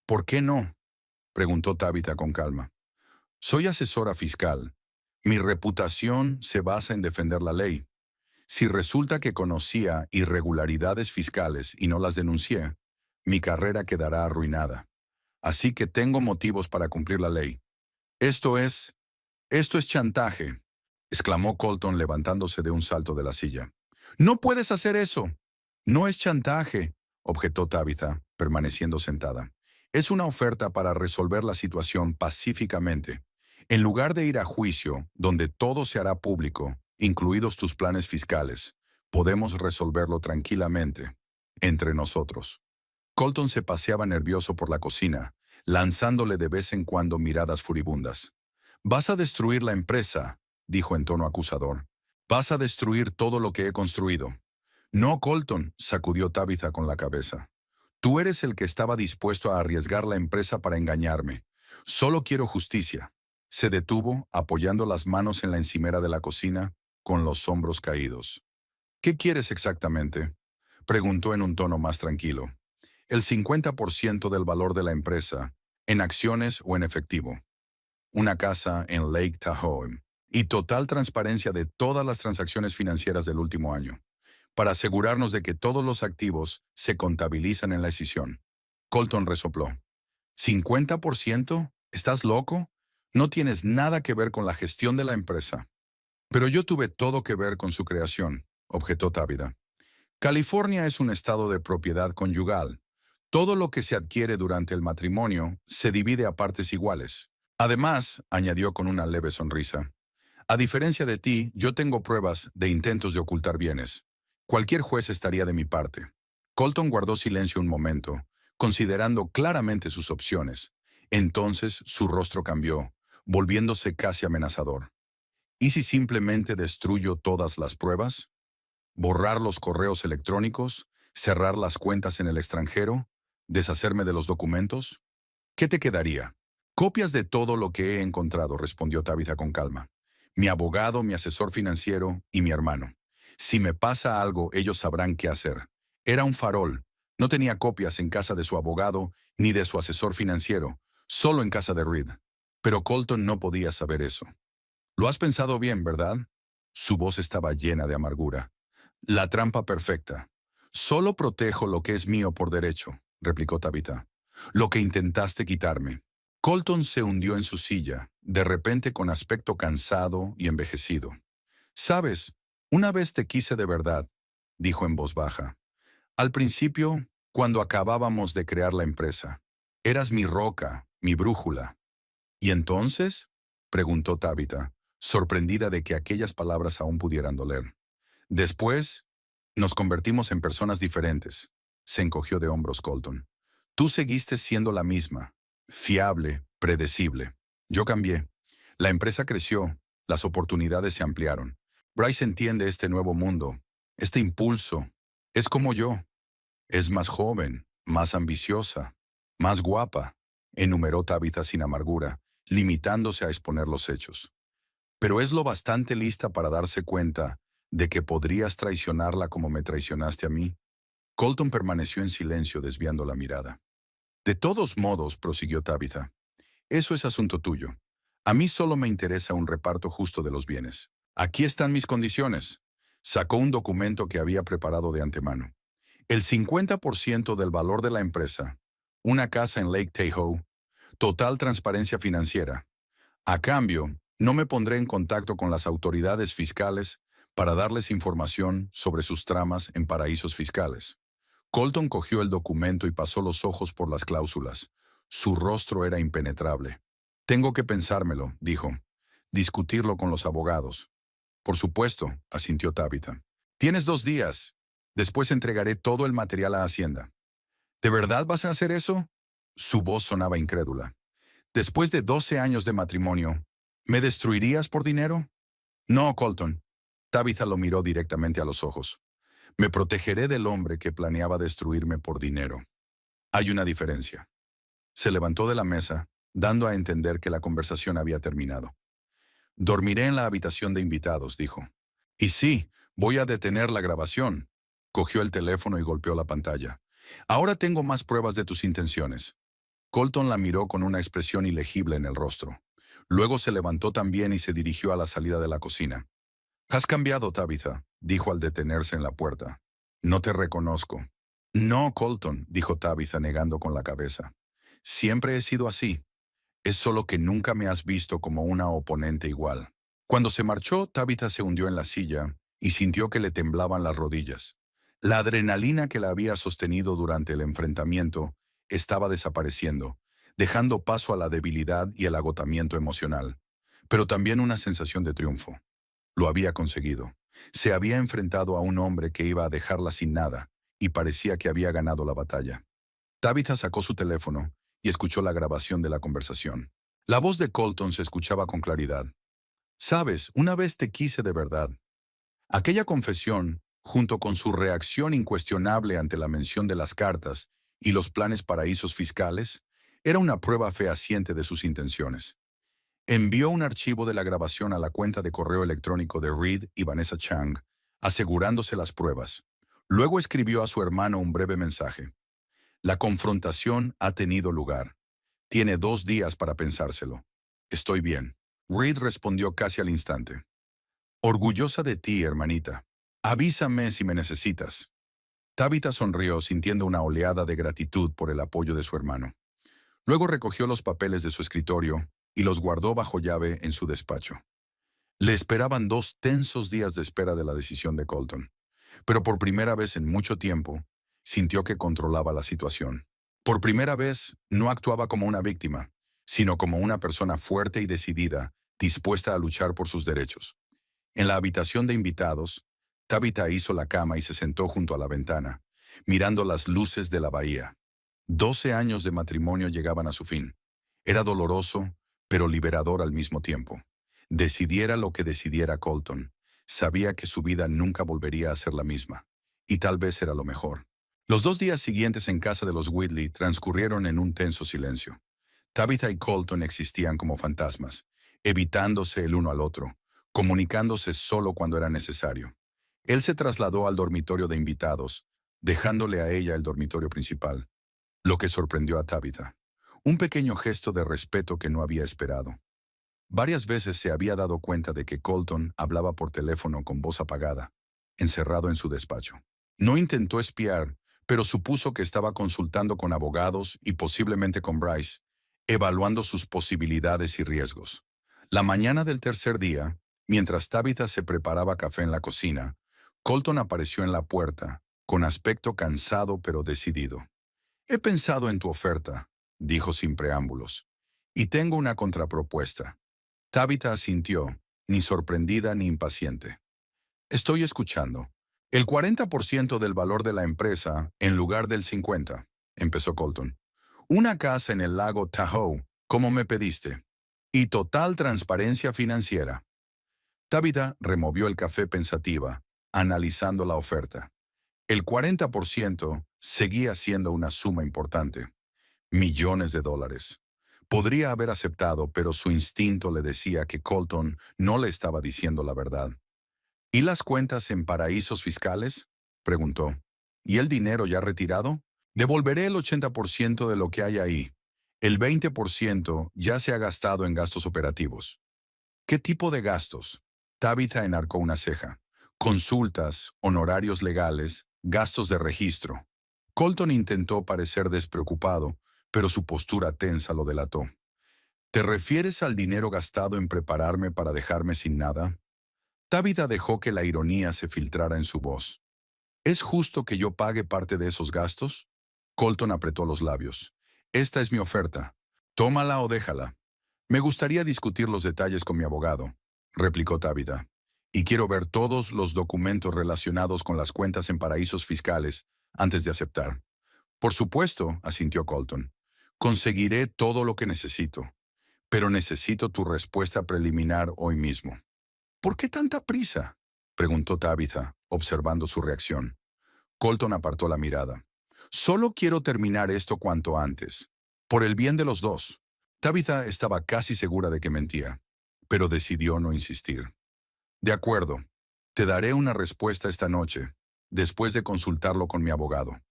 [SPEAKER 1] ¿Por qué no? Preguntó Tabitha con calma. Soy asesora fiscal. Mi reputación se basa en defender la ley. Si resulta que conocía irregularidades fiscales y no las denuncié, mi carrera quedará arruinada. Así que tengo motivos para cumplir la ley. Esto es, esto es chantaje, exclamó Colton levantándose de un salto de la silla. No puedes hacer eso. No es chantaje, objetó Tabitha, permaneciendo sentada. Es una oferta para resolver la situación pacíficamente. En lugar de ir a juicio, donde todo se hará público, incluidos tus planes fiscales, podemos resolverlo tranquilamente, entre nosotros. Colton se paseaba nervioso por la cocina, lanzándole de vez en cuando miradas furibundas. «Vas a destruir la empresa», dijo en tono acusador. «Vas a destruir todo lo que he construido». «No, Colton», sacudió Tabitha con la cabeza. «Tú eres el que estaba dispuesto a arriesgar la empresa para engañarme. Solo quiero justicia». Se detuvo, apoyando las manos en la encimera de la cocina, con los hombros caídos. «¿Qué quieres exactamente?», preguntó en un tono más tranquilo. «El 50% del valor de la empresa, en acciones o en efectivo. Una casa en Lake Tahoe. Y total transparencia de todas las transacciones financieras del último año, para asegurarnos de que todos los activos se contabilizan en la escisión». Colton resopló. ¿50%? ¿Estás loco? No tienes nada que ver con la gestión de la empresa. Pero yo tuve todo que ver con su creación, objetó Tabitha. California es un estado de propiedad conyugal. Todo lo que se adquiere durante el matrimonio se divide a partes iguales. Además, añadió con una leve sonrisa, a diferencia de ti, yo tengo pruebas de intentos de ocultar bienes. Cualquier juez estaría de mi parte. Colton guardó silencio un momento, considerando claramente sus opciones. Entonces su rostro cambió, volviéndose casi amenazador. ¿Y si simplemente destruyo todas las pruebas? ¿Borrar los correos electrónicos? ¿Cerrar las cuentas en el extranjero? ¿Deshacerme de los documentos? ¿Qué te quedaría? Copias de todo lo que he encontrado, respondió Tabitha con calma. Mi abogado, mi asesor financiero y mi hermano. Si me pasa algo, ellos sabrán qué hacer. Era un farol. No tenía copias en casa de su abogado ni de su asesor financiero, solo en casa de Reed. Pero Colton no podía saber eso. Lo has pensado bien, ¿verdad? Su voz estaba llena de amargura. La trampa perfecta. Solo protejo lo que es mío por derecho, replicó Tabitha. Lo que intentaste quitarme. Colton se hundió en su silla, de repente con aspecto cansado y envejecido. «Sabes, una vez te quise de verdad», dijo en voz baja. «Al principio, cuando acabábamos de crear la empresa. Eras mi roca, mi brújula». «¿Y entonces?», preguntó Tabitha, sorprendida de que aquellas palabras aún pudieran doler. «Después, nos convertimos en personas diferentes», se encogió de hombros Colton. «Tú seguiste siendo la misma, fiable, predecible. Yo cambié. La empresa creció, las oportunidades se ampliaron. Bryce entiende este nuevo mundo, este impulso. Es como yo. Es más joven, más ambiciosa, más guapa», enumeró Tabitha sin amargura, limitándose a exponer los hechos. «Pero es lo bastante lista para darse cuenta de que podrías traicionarla como me traicionaste a mí». Colton permaneció en silencio, desviando la mirada. «De todos modos», prosiguió Tabitha, «eso es asunto tuyo. A mí solo me interesa un reparto justo de los bienes. Aquí están mis condiciones». Sacó un documento que había preparado de antemano. «El 50% del valor de la empresa, una casa en Lake Tahoe, total transparencia financiera. A cambio, no me pondré en contacto con las autoridades fiscales para darles información sobre sus tramas en paraísos fiscales». Colton cogió el documento y pasó los ojos por las cláusulas. Su rostro era impenetrable. «Tengo que pensármelo», dijo. «Discutirlo con los abogados». «Por supuesto», asintió Tabitha. «Tienes 2 días. Después entregaré todo el material a Hacienda». «¿De verdad vas a hacer eso?». Su voz sonaba incrédula. Después de 12 años de matrimonio, ¿me destruirías por dinero? No, Colton. Tabitha lo miró directamente a los ojos. Me protegeré del hombre que planeaba destruirme por dinero. Hay una diferencia. Se levantó de la mesa, dando a entender que la conversación había terminado. Dormiré en la habitación de invitados, dijo. Y sí, voy a detener la grabación. Cogió el teléfono y golpeó la pantalla. Ahora tengo más pruebas de tus intenciones. Colton la miró con una expresión ilegible en el rostro. Luego se levantó también y se dirigió a la salida de la cocina. «Has cambiado, Tabitha», dijo al detenerse en la puerta. «No te reconozco». «No, Colton», dijo Tabitha negando con la cabeza. «Siempre he sido así. Es solo que nunca me has visto como una oponente igual». Cuando se marchó, Tabitha se hundió en la silla y sintió que le temblaban las rodillas. La adrenalina que la había sostenido durante el enfrentamiento estaba desapareciendo, dejando paso a la debilidad y el agotamiento emocional, pero también una sensación de triunfo. Lo había conseguido. Se había enfrentado a un hombre que iba a dejarla sin nada, y parecía que había ganado la batalla. Tabitha sacó su teléfono y escuchó la grabación de la conversación. La voz de Colton se escuchaba con claridad. «Sabes, una vez te quise de verdad». Aquella confesión, junto con su reacción incuestionable ante la mención de las cartas y los planes paraísos fiscales, era una prueba fehaciente de sus intenciones. Envió un archivo de la grabación a la cuenta de correo electrónico de Reed y Vanessa Chang, asegurándose las pruebas. Luego escribió a su hermano un breve mensaje. «La confrontación ha tenido lugar. Tiene 2 días para pensárselo. Estoy bien». Reed respondió casi al instante. «Orgullosa de ti, hermanita. Avísame si me necesitas». Tabitha sonrió sintiendo una oleada de gratitud por el apoyo de su hermano. Luego recogió los papeles de su escritorio y los guardó bajo llave en su despacho. Le esperaban 2 tensos días de espera de la decisión de Colton, pero por primera vez en mucho tiempo, sintió que controlaba la situación. Por primera vez, no actuaba como una víctima, sino como una persona fuerte y decidida, dispuesta a luchar por sus derechos. En la habitación de invitados, Tabitha hizo la cama y se sentó junto a la ventana, mirando las luces de la bahía. 12 años de matrimonio llegaban a su fin. Era doloroso, pero liberador al mismo tiempo. Decidiera lo que decidiera Colton, sabía que su vida nunca volvería a ser la misma, y tal vez era lo mejor. Los 2 días siguientes en casa de los Whitley transcurrieron en un tenso silencio. Tabitha y Colton existían como fantasmas, evitándose el uno al otro, comunicándose solo cuando era necesario. Él se trasladó al dormitorio de invitados, dejándole a ella el dormitorio principal, lo que sorprendió a Tabitha. Un pequeño gesto de respeto que no había esperado. Varias veces se había dado cuenta de que Colton hablaba por teléfono con voz apagada, encerrado en su despacho. No intentó espiar, pero supuso que estaba consultando con abogados y posiblemente con Bryce, evaluando sus posibilidades y riesgos. La mañana del tercer día, mientras Tabitha se preparaba café en la cocina, Colton apareció en la puerta, con aspecto cansado pero decidido. «He pensado en tu oferta», dijo sin preámbulos, «y tengo una contrapropuesta». Tabitha asintió, ni sorprendida ni impaciente. «Estoy escuchando». «El 40% del valor de la empresa en lugar del 50%, empezó Colton. «Una casa en el lago Tahoe, como me pediste. Y total transparencia financiera». Tabitha removió el café pensativa, analizando la oferta. El 40% seguía siendo una suma importante. Millones de dólares. Podría haber aceptado, pero su instinto le decía que Colton no le estaba diciendo la verdad. «¿Y las cuentas en paraísos fiscales?», preguntó. «¿Y el dinero ya retirado?». «Devolveré el 80% de lo que hay ahí. El 20% ya se ha gastado en gastos operativos». «¿Qué tipo de gastos?». Tabitha enarcó una ceja. «Consultas, honorarios legales, gastos de registro». Colton intentó parecer despreocupado, pero su postura tensa lo delató. «¿Te refieres al dinero gastado en prepararme para dejarme sin nada?». Tabitha dejó que la ironía se filtrara en su voz. «¿Es justo que yo pague parte de esos gastos?». Colton apretó los labios. «Esta es mi oferta. Tómala o déjala». «Me gustaría discutir los detalles con mi abogado», replicó Tabitha. «Y quiero ver todos los documentos relacionados con las cuentas en paraísos fiscales antes de aceptar». «Por supuesto», asintió Colton. Conseguiré todo lo que necesito, pero necesito tu respuesta preliminar hoy mismo. ¿Por qué tanta prisa?, preguntó Tabitha, observando su reacción. Colton apartó la mirada. Solo quiero terminar esto cuanto antes. Por el bien de los dos. Tabitha estaba casi segura de que mentía, pero decidió no insistir. De acuerdo, te daré una respuesta esta noche, después de consultarlo con mi abogado.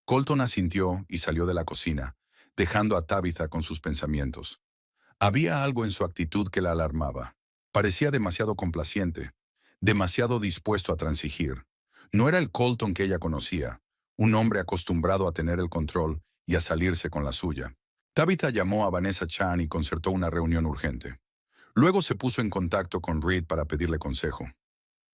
[SPEAKER 1] Colton asintió y salió de la cocina, dejando a Tabitha con sus pensamientos. Había algo en su actitud que la alarmaba. Parecía demasiado complaciente, demasiado dispuesto a transigir. No era el Colton que ella conocía, un hombre acostumbrado a tener el control y a salirse con la suya. Tabitha llamó a Vanessa Chan y concertó una reunión urgente. Luego se puso en contacto con Reed para pedirle consejo.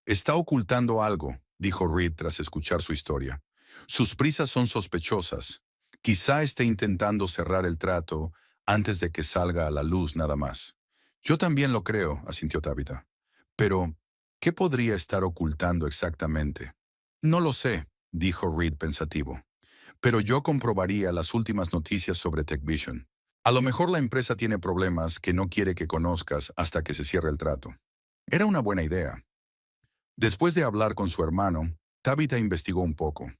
[SPEAKER 1] Está ocultando algo, dijo Reed tras escuchar su historia. Sus prisas son sospechosas. Quizá esté intentando cerrar el trato antes de que salga a la luz nada más. Yo también lo creo, asintió Tabitha. Pero, ¿qué podría estar ocultando exactamente? No lo sé, dijo Reed pensativo. Pero yo comprobaría las últimas noticias sobre TechVision. A lo mejor la empresa tiene problemas que no quiere que conozcas hasta que se cierre el trato. Era una buena idea. Después de hablar con su hermano, Tabitha investigó un poco.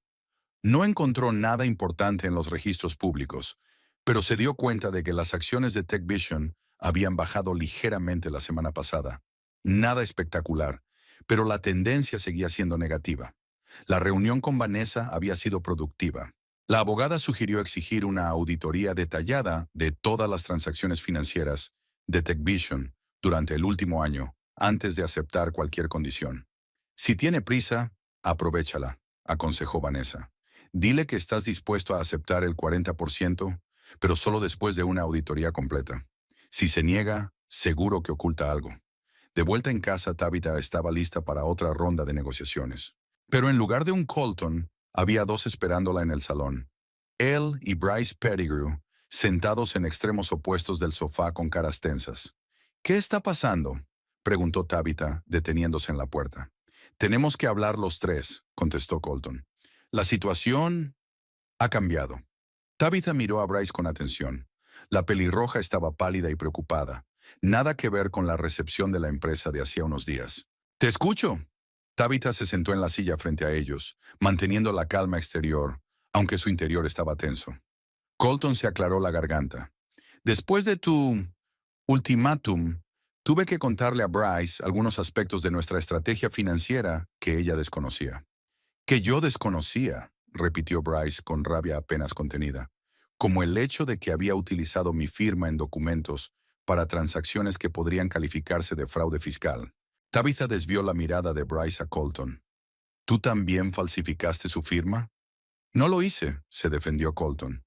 [SPEAKER 1] No encontró nada importante en los registros públicos, pero se dio cuenta de que las acciones de TechVision habían bajado ligeramente la semana pasada. Nada espectacular, pero la tendencia seguía siendo negativa. La reunión con Vanessa había sido productiva. La abogada sugirió exigir una auditoría detallada de todas las transacciones financieras de TechVision durante el último año, antes de aceptar cualquier condición. Si tiene prisa, aprovéchala, aconsejó Vanessa. Dile que estás dispuesto a aceptar el 40%, pero solo después de una auditoría completa. Si se niega, seguro que oculta algo. De vuelta en casa, Tabitha estaba lista para otra ronda de negociaciones. Pero en lugar de un Colton, había dos esperándola en el salón. Él y Bryce Pettigrew, sentados en extremos opuestos del sofá con caras tensas. ¿Qué está pasando?, preguntó Tabitha, deteniéndose en la puerta. Tenemos que hablar los tres, contestó Colton. La situación ha cambiado. Tabitha miró a Bryce con atención. La pelirroja estaba pálida y preocupada. Nada que ver con la recepción de la empresa de hacía unos días. «Te escucho». Tabitha se sentó en la silla frente a ellos, manteniendo la calma exterior, aunque su interior estaba tenso. Colton se aclaró la garganta. «Después de tu ultimátum, tuve que contarle a Bryce algunos aspectos de nuestra estrategia financiera que ella desconocía». «Que yo desconocía», repitió Bryce con rabia apenas contenida, como el hecho de que había utilizado mi firma en documentos para transacciones que podrían calificarse de fraude fiscal. Tabitha desvió la mirada de Bryce a Colton. «¿Tú también falsificaste su firma?» «No lo hice», se defendió Colton.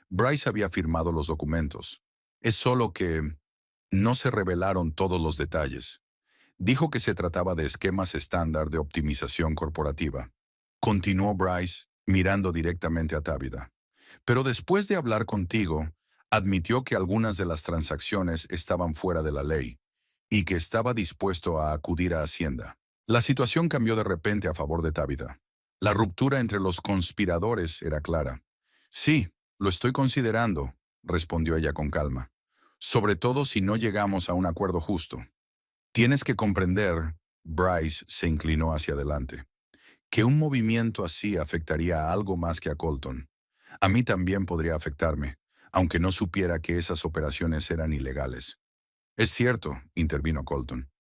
[SPEAKER 1] «Bryce había firmado los documentos. Es solo que no se revelaron todos los detalles. Dijo que se trataba de esquemas estándar de optimización corporativa». Continuó Bryce, mirando directamente a Tabitha. «Pero después de hablar contigo, admitió que algunas de las transacciones estaban fuera de la ley y que estaba dispuesto a acudir a Hacienda». La situación cambió de repente a favor de Tabitha. La ruptura entre los conspiradores era clara. «Sí, lo estoy considerando», respondió ella con calma. «Sobre todo si no llegamos a un acuerdo justo. Tienes que comprender», Bryce se inclinó hacia adelante, «que un movimiento así afectaría a algo más que a Colton. A mí también podría afectarme, aunque no supiera que esas operaciones eran ilegales». «Es cierto», intervino Colton.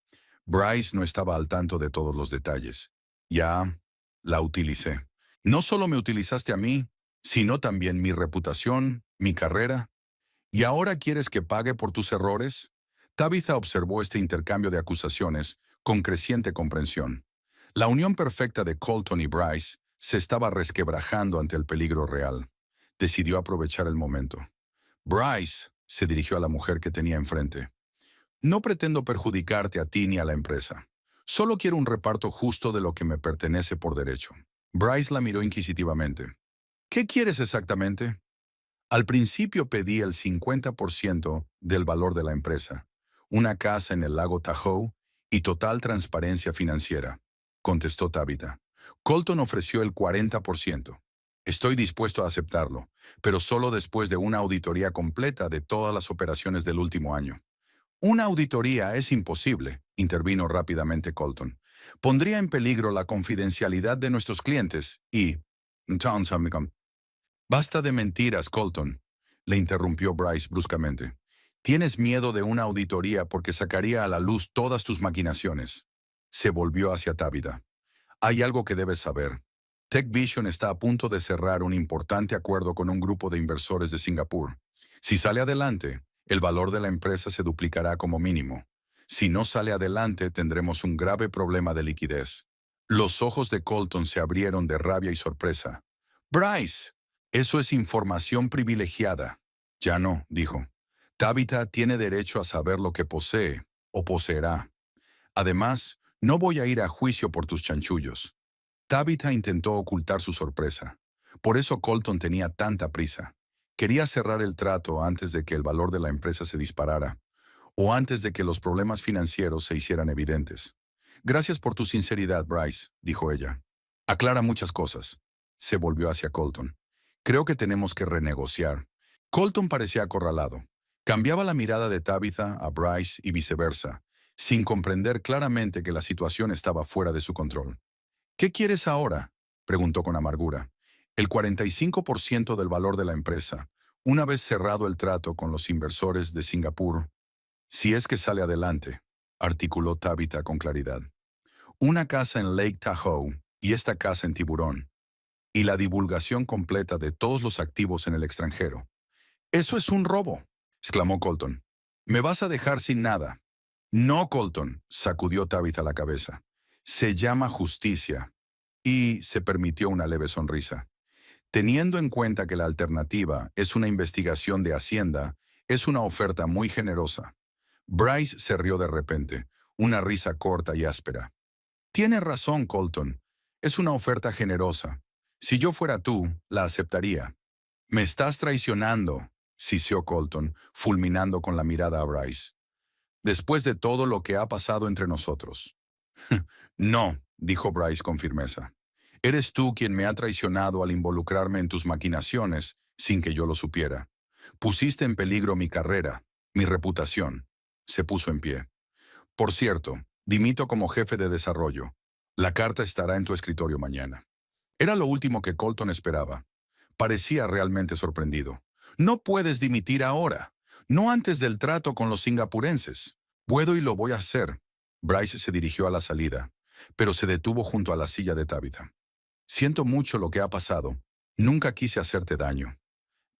[SPEAKER 1] «Bryce no estaba al tanto de todos los detalles. Ya la utilicé. No solo me utilizaste a mí, sino también mi reputación, mi carrera. ¿Y ahora quieres que pague por tus errores?». Tabitha observó este intercambio de acusaciones con creciente comprensión. La unión perfecta de Colton y Bryce se estaba resquebrajando ante el peligro real. Decidió aprovechar el momento. «Bryce», se dirigió a la mujer que tenía enfrente, «no pretendo perjudicarte a ti ni a la empresa. Solo quiero un reparto justo de lo que me pertenece por derecho». Bryce la miró inquisitivamente. «¿Qué quieres exactamente?». «Al principio pedí el 50% del valor de la empresa, una casa en el lago Tahoe y total transparencia financiera», contestó Tabitha. «Colton ofreció el 40%. Estoy dispuesto a aceptarlo, pero solo después de una auditoría completa de todas las operaciones del último año. Una auditoría es imposible, intervino rápidamente Colton. Pondría en peligro la confidencialidad de nuestros clientes y... Basta de mentiras, Colton, le interrumpió Bryce bruscamente. Tienes miedo de una auditoría porque sacaría a la luz todas tus maquinaciones. Se volvió hacia Tabitha. Hay algo que debes saber. TechVision está a punto de cerrar un importante acuerdo con un grupo de inversores de Singapur. Si sale adelante, el valor de la empresa se duplicará como mínimo. Si no sale adelante, tendremos un grave problema de liquidez. Los ojos de Colton se abrieron de rabia y sorpresa. Bryce, eso es información privilegiada. Ya no, dijo. Tabitha tiene derecho a saber lo que posee o poseerá. Además, no voy a ir a juicio por tus chanchullos. Tabitha intentó ocultar su sorpresa. Por eso Colton tenía tanta prisa. Quería cerrar el trato antes de que el valor de la empresa se disparara, o antes de que los problemas financieros se hicieran evidentes. Gracias por tu sinceridad, Bryce, dijo ella. Aclara muchas cosas. Se volvió hacia Colton. Creo que tenemos que renegociar. Colton parecía acorralado. Cambiaba la mirada de Tabitha a Bryce y viceversa, sin comprender claramente que la situación estaba fuera de su control. ¿Qué quieres ahora?, preguntó con amargura. El 45% del valor de la empresa, una vez cerrado el trato con los inversores de Singapur. Si es que sale adelante, articuló Tabitha con claridad. Una casa en Lake Tahoe y esta casa en Tiburón. Y la divulgación completa de todos los activos en el extranjero. «¡Eso es un robo!», exclamó Colton. «Me vas a dejar sin nada». «No, Colton», sacudió Tabitha la cabeza. «Se llama justicia». Y se permitió una leve sonrisa. Teniendo en cuenta que la alternativa es una investigación de Hacienda, es una oferta muy generosa. Bryce se rió de repente, una risa corta y áspera. «Tienes razón, Colton. Es una oferta generosa. Si yo fuera tú, la aceptaría». «Me estás traicionando», siseó Colton, fulminando con la mirada a Bryce. «Después de todo lo que ha pasado entre nosotros». «No», dijo Bryce con firmeza. «Eres tú quien me ha traicionado al involucrarme en tus maquinaciones sin que yo lo supiera. Pusiste en peligro mi carrera, mi reputación». Se puso en pie. «Por cierto, dimito como jefe de desarrollo. La carta estará en tu escritorio mañana». Era lo último que Colton esperaba. Parecía realmente sorprendido. «No puedes dimitir ahora. No antes del trato con los singapurenses». «Puedo y lo voy a hacer». Bryce se dirigió a la salida, pero se detuvo junto a la silla de Tabitha. «Siento mucho lo que ha pasado. Nunca quise hacerte daño».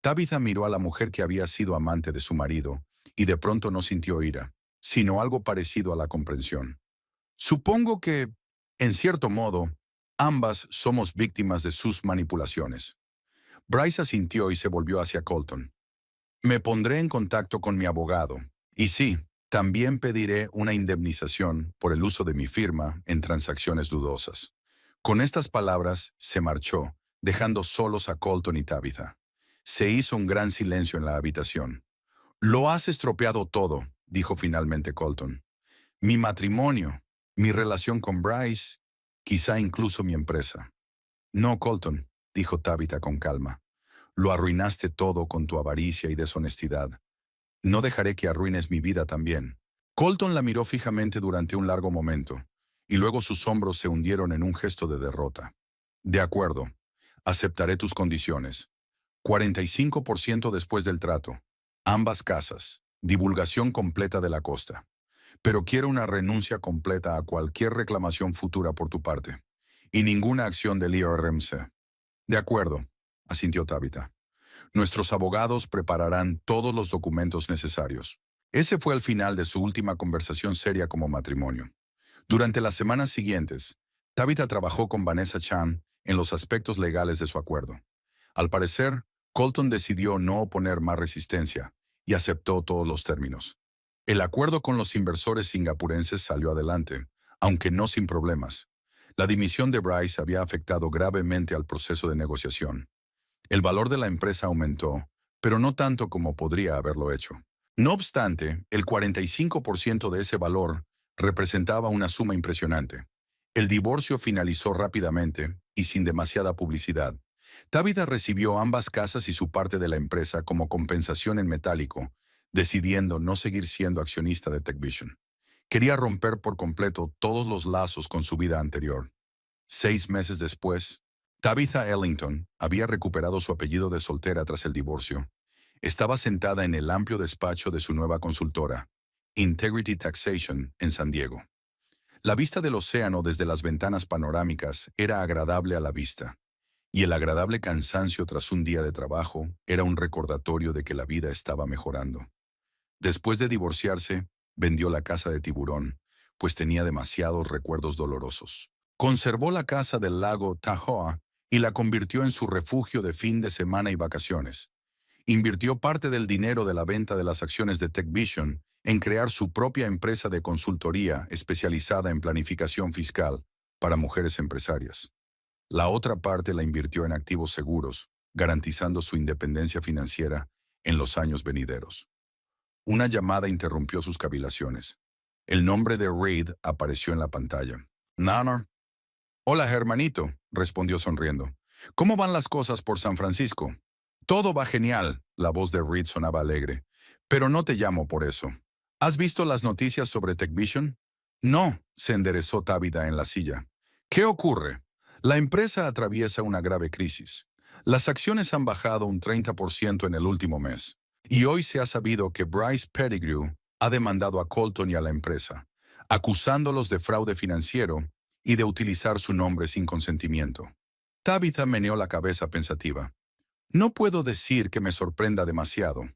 [SPEAKER 1] Tabitha miró a la mujer que había sido amante de su marido, y de pronto no sintió ira, sino algo parecido a la comprensión. «Supongo que, en cierto modo, ambas somos víctimas de sus manipulaciones». Bryce asintió y se volvió hacia Colton. «Me pondré en contacto con mi abogado. Y sí, también pediré una indemnización por el uso de mi firma en transacciones dudosas». Con estas palabras se marchó, dejando solos a Colton y Tabitha. Se hizo un gran silencio en la habitación. «Lo has estropeado todo», dijo finalmente Colton. «Mi matrimonio, mi relación con Bryce, quizá incluso mi empresa». «No, Colton», dijo Tabitha con calma. «Lo arruinaste todo con tu avaricia y deshonestidad. No dejaré que arruines mi vida también». Colton la miró fijamente durante un largo momento, y luego sus hombros se hundieron en un gesto de derrota. «De acuerdo, aceptaré tus condiciones. 45% después del trato. Ambas casas. Divulgación completa de la costa. Pero quiero una renuncia completa a cualquier reclamación futura por tu parte. Y ninguna acción del IRMC». «De acuerdo», asintió Tabitha. «Nuestros abogados prepararán todos los documentos necesarios». Ese fue el final de su última conversación seria como matrimonio. Durante las semanas siguientes, Tabitha trabajó con Vanessa Chan en los aspectos legales de su acuerdo. Al parecer, Colton decidió no oponer más resistencia y aceptó todos los términos. El acuerdo con los inversores singapurenses salió adelante, aunque no sin problemas. La dimisión de Bryce había afectado gravemente al proceso de negociación. El valor de la empresa aumentó, pero no tanto como podría haberlo hecho. No obstante, el 45% de ese valor representaba una suma impresionante. El divorcio finalizó rápidamente y sin demasiada publicidad, Tabitha recibió ambas casas y su parte de la empresa como compensación en metálico, decidiendo no seguir siendo accionista de TechVision. Quería romper por completo todos los lazos con su vida anterior. 6 meses después, Tabitha Ellington había recuperado su apellido de soltera tras el divorcio. Estaba sentada en el amplio despacho de su nueva consultora, Integrity Taxation, en San Diego. La vista del océano desde las ventanas panorámicas era agradable a la vista, y el agradable cansancio tras un día de trabajo era un recordatorio de que la vida estaba mejorando. Después de divorciarse, vendió la casa de Tiburón, pues tenía demasiados recuerdos dolorosos. Conservó la casa del lago Tahoe y la convirtió en su refugio de fin de semana y vacaciones. Invirtió parte del dinero de la venta de las acciones de TechVision en crear su propia empresa de consultoría especializada en planificación fiscal para mujeres empresarias. La otra parte la invirtió en activos seguros, garantizando su independencia financiera en los años venideros. Una llamada interrumpió sus cavilaciones. El nombre de Reid apareció en la pantalla. Nanor. Hola, hermanito, respondió sonriendo. ¿Cómo van las cosas por San Francisco? Todo va genial, la voz de Reid sonaba alegre. Pero no te llamo por eso. ¿Has visto las noticias sobre TechVision? No, se enderezó Tabitha en la silla. ¿Qué ocurre? La empresa atraviesa una grave crisis. Las acciones han bajado un 30% en el último mes. Y hoy se ha sabido que Bryce Pettigrew ha demandado a Colton y a la empresa, acusándolos de fraude financiero y de utilizar su nombre sin consentimiento. Tabitha meneó la cabeza pensativa. No puedo decir que me sorprenda demasiado.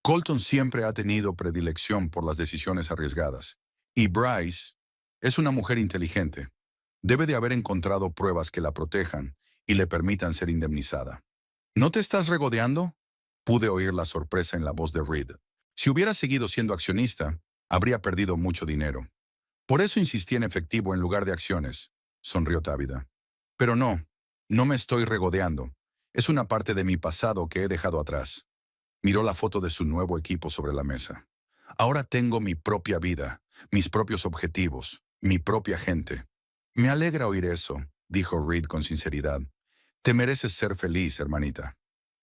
[SPEAKER 1] Colton siempre ha tenido predilección por las decisiones arriesgadas. Y Bryce es una mujer inteligente. Debe de haber encontrado pruebas que la protejan y le permitan ser indemnizada. ¿No te estás regodeando? Pude oír la sorpresa en la voz de Reid. Si hubiera seguido siendo accionista, habría perdido mucho dinero. Por eso insistí en efectivo en lugar de acciones, sonrió Tabitha. Pero no me estoy regodeando. Es una parte de mi pasado que he dejado atrás. Miró la foto de su nuevo equipo sobre la mesa. Ahora tengo mi propia vida, mis propios objetivos, mi propia gente. Me alegra oír eso, dijo Reid con sinceridad. Te mereces ser feliz, hermanita.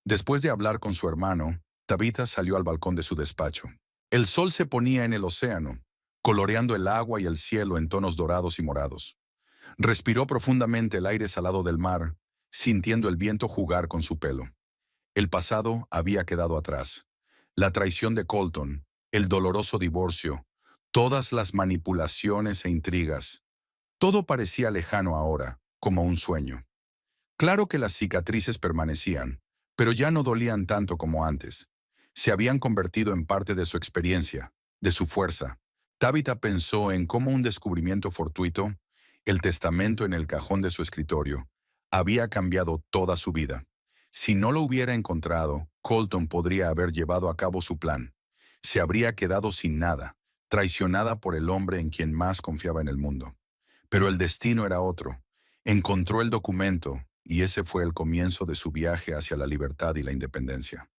[SPEAKER 1] Después de hablar con su hermano, Tabitha salió al balcón de su despacho. El sol se ponía en el océano, coloreando el agua y el cielo en tonos dorados y morados. Respiró profundamente el aire salado del mar, sintiendo el viento jugar con su pelo. El pasado había quedado atrás. La traición de Colton, el doloroso divorcio, todas las manipulaciones e intrigas. Todo parecía lejano ahora, como un sueño. Claro que las cicatrices permanecían, pero ya no dolían tanto como antes. Se habían convertido en parte de su experiencia, de su fuerza. Tabitha pensó en cómo un descubrimiento fortuito, el testamento en el cajón de su escritorio, había cambiado toda su vida. Si no lo hubiera encontrado, Colton podría haber llevado a cabo su plan. Se habría quedado sin nada, traicionada por el hombre en quien más confiaba en el mundo. Pero el destino era otro. Encontró el documento, y ese fue el comienzo de su viaje hacia la libertad y la independencia.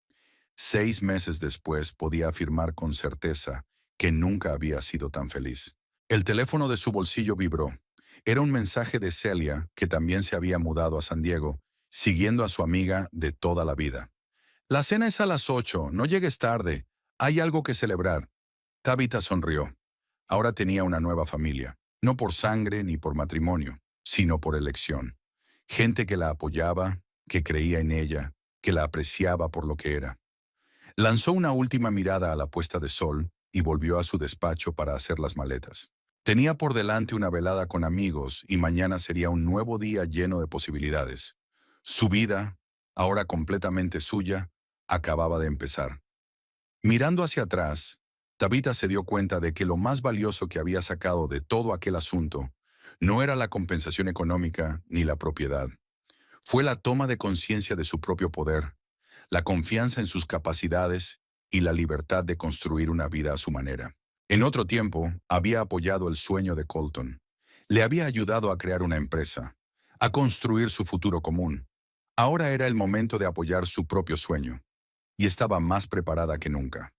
[SPEAKER 1] 6 meses después podía afirmar con certeza que nunca había sido tan feliz. El teléfono de su bolsillo vibró. Era un mensaje de Celia, que también se había mudado a San Diego, siguiendo a su amiga de toda la vida. La cena es a las 8, no llegues tarde. Hay algo que celebrar. Tabitha sonrió. Ahora tenía una nueva familia, no por sangre ni por matrimonio, sino por elección. Gente que la apoyaba, que creía en ella, que la apreciaba por lo que era. Lanzó una última mirada a la puesta de sol y volvió a su despacho para hacer las maletas. Tenía por delante una velada con amigos y mañana sería un nuevo día lleno de posibilidades. Su vida, ahora completamente suya, acababa de empezar. Mirando hacia atrás, Tabitha se dio cuenta de que lo más valioso que había sacado de todo aquel asunto no era la compensación económica ni la propiedad. Fue la toma de conciencia de su propio poder, la confianza en sus capacidades y la libertad de construir una vida a su manera. En otro tiempo, había apoyado el sueño de Colton. Le había ayudado a crear una empresa, a construir su futuro común. Ahora era el momento de apoyar su propio sueño, y estaba más preparada que nunca.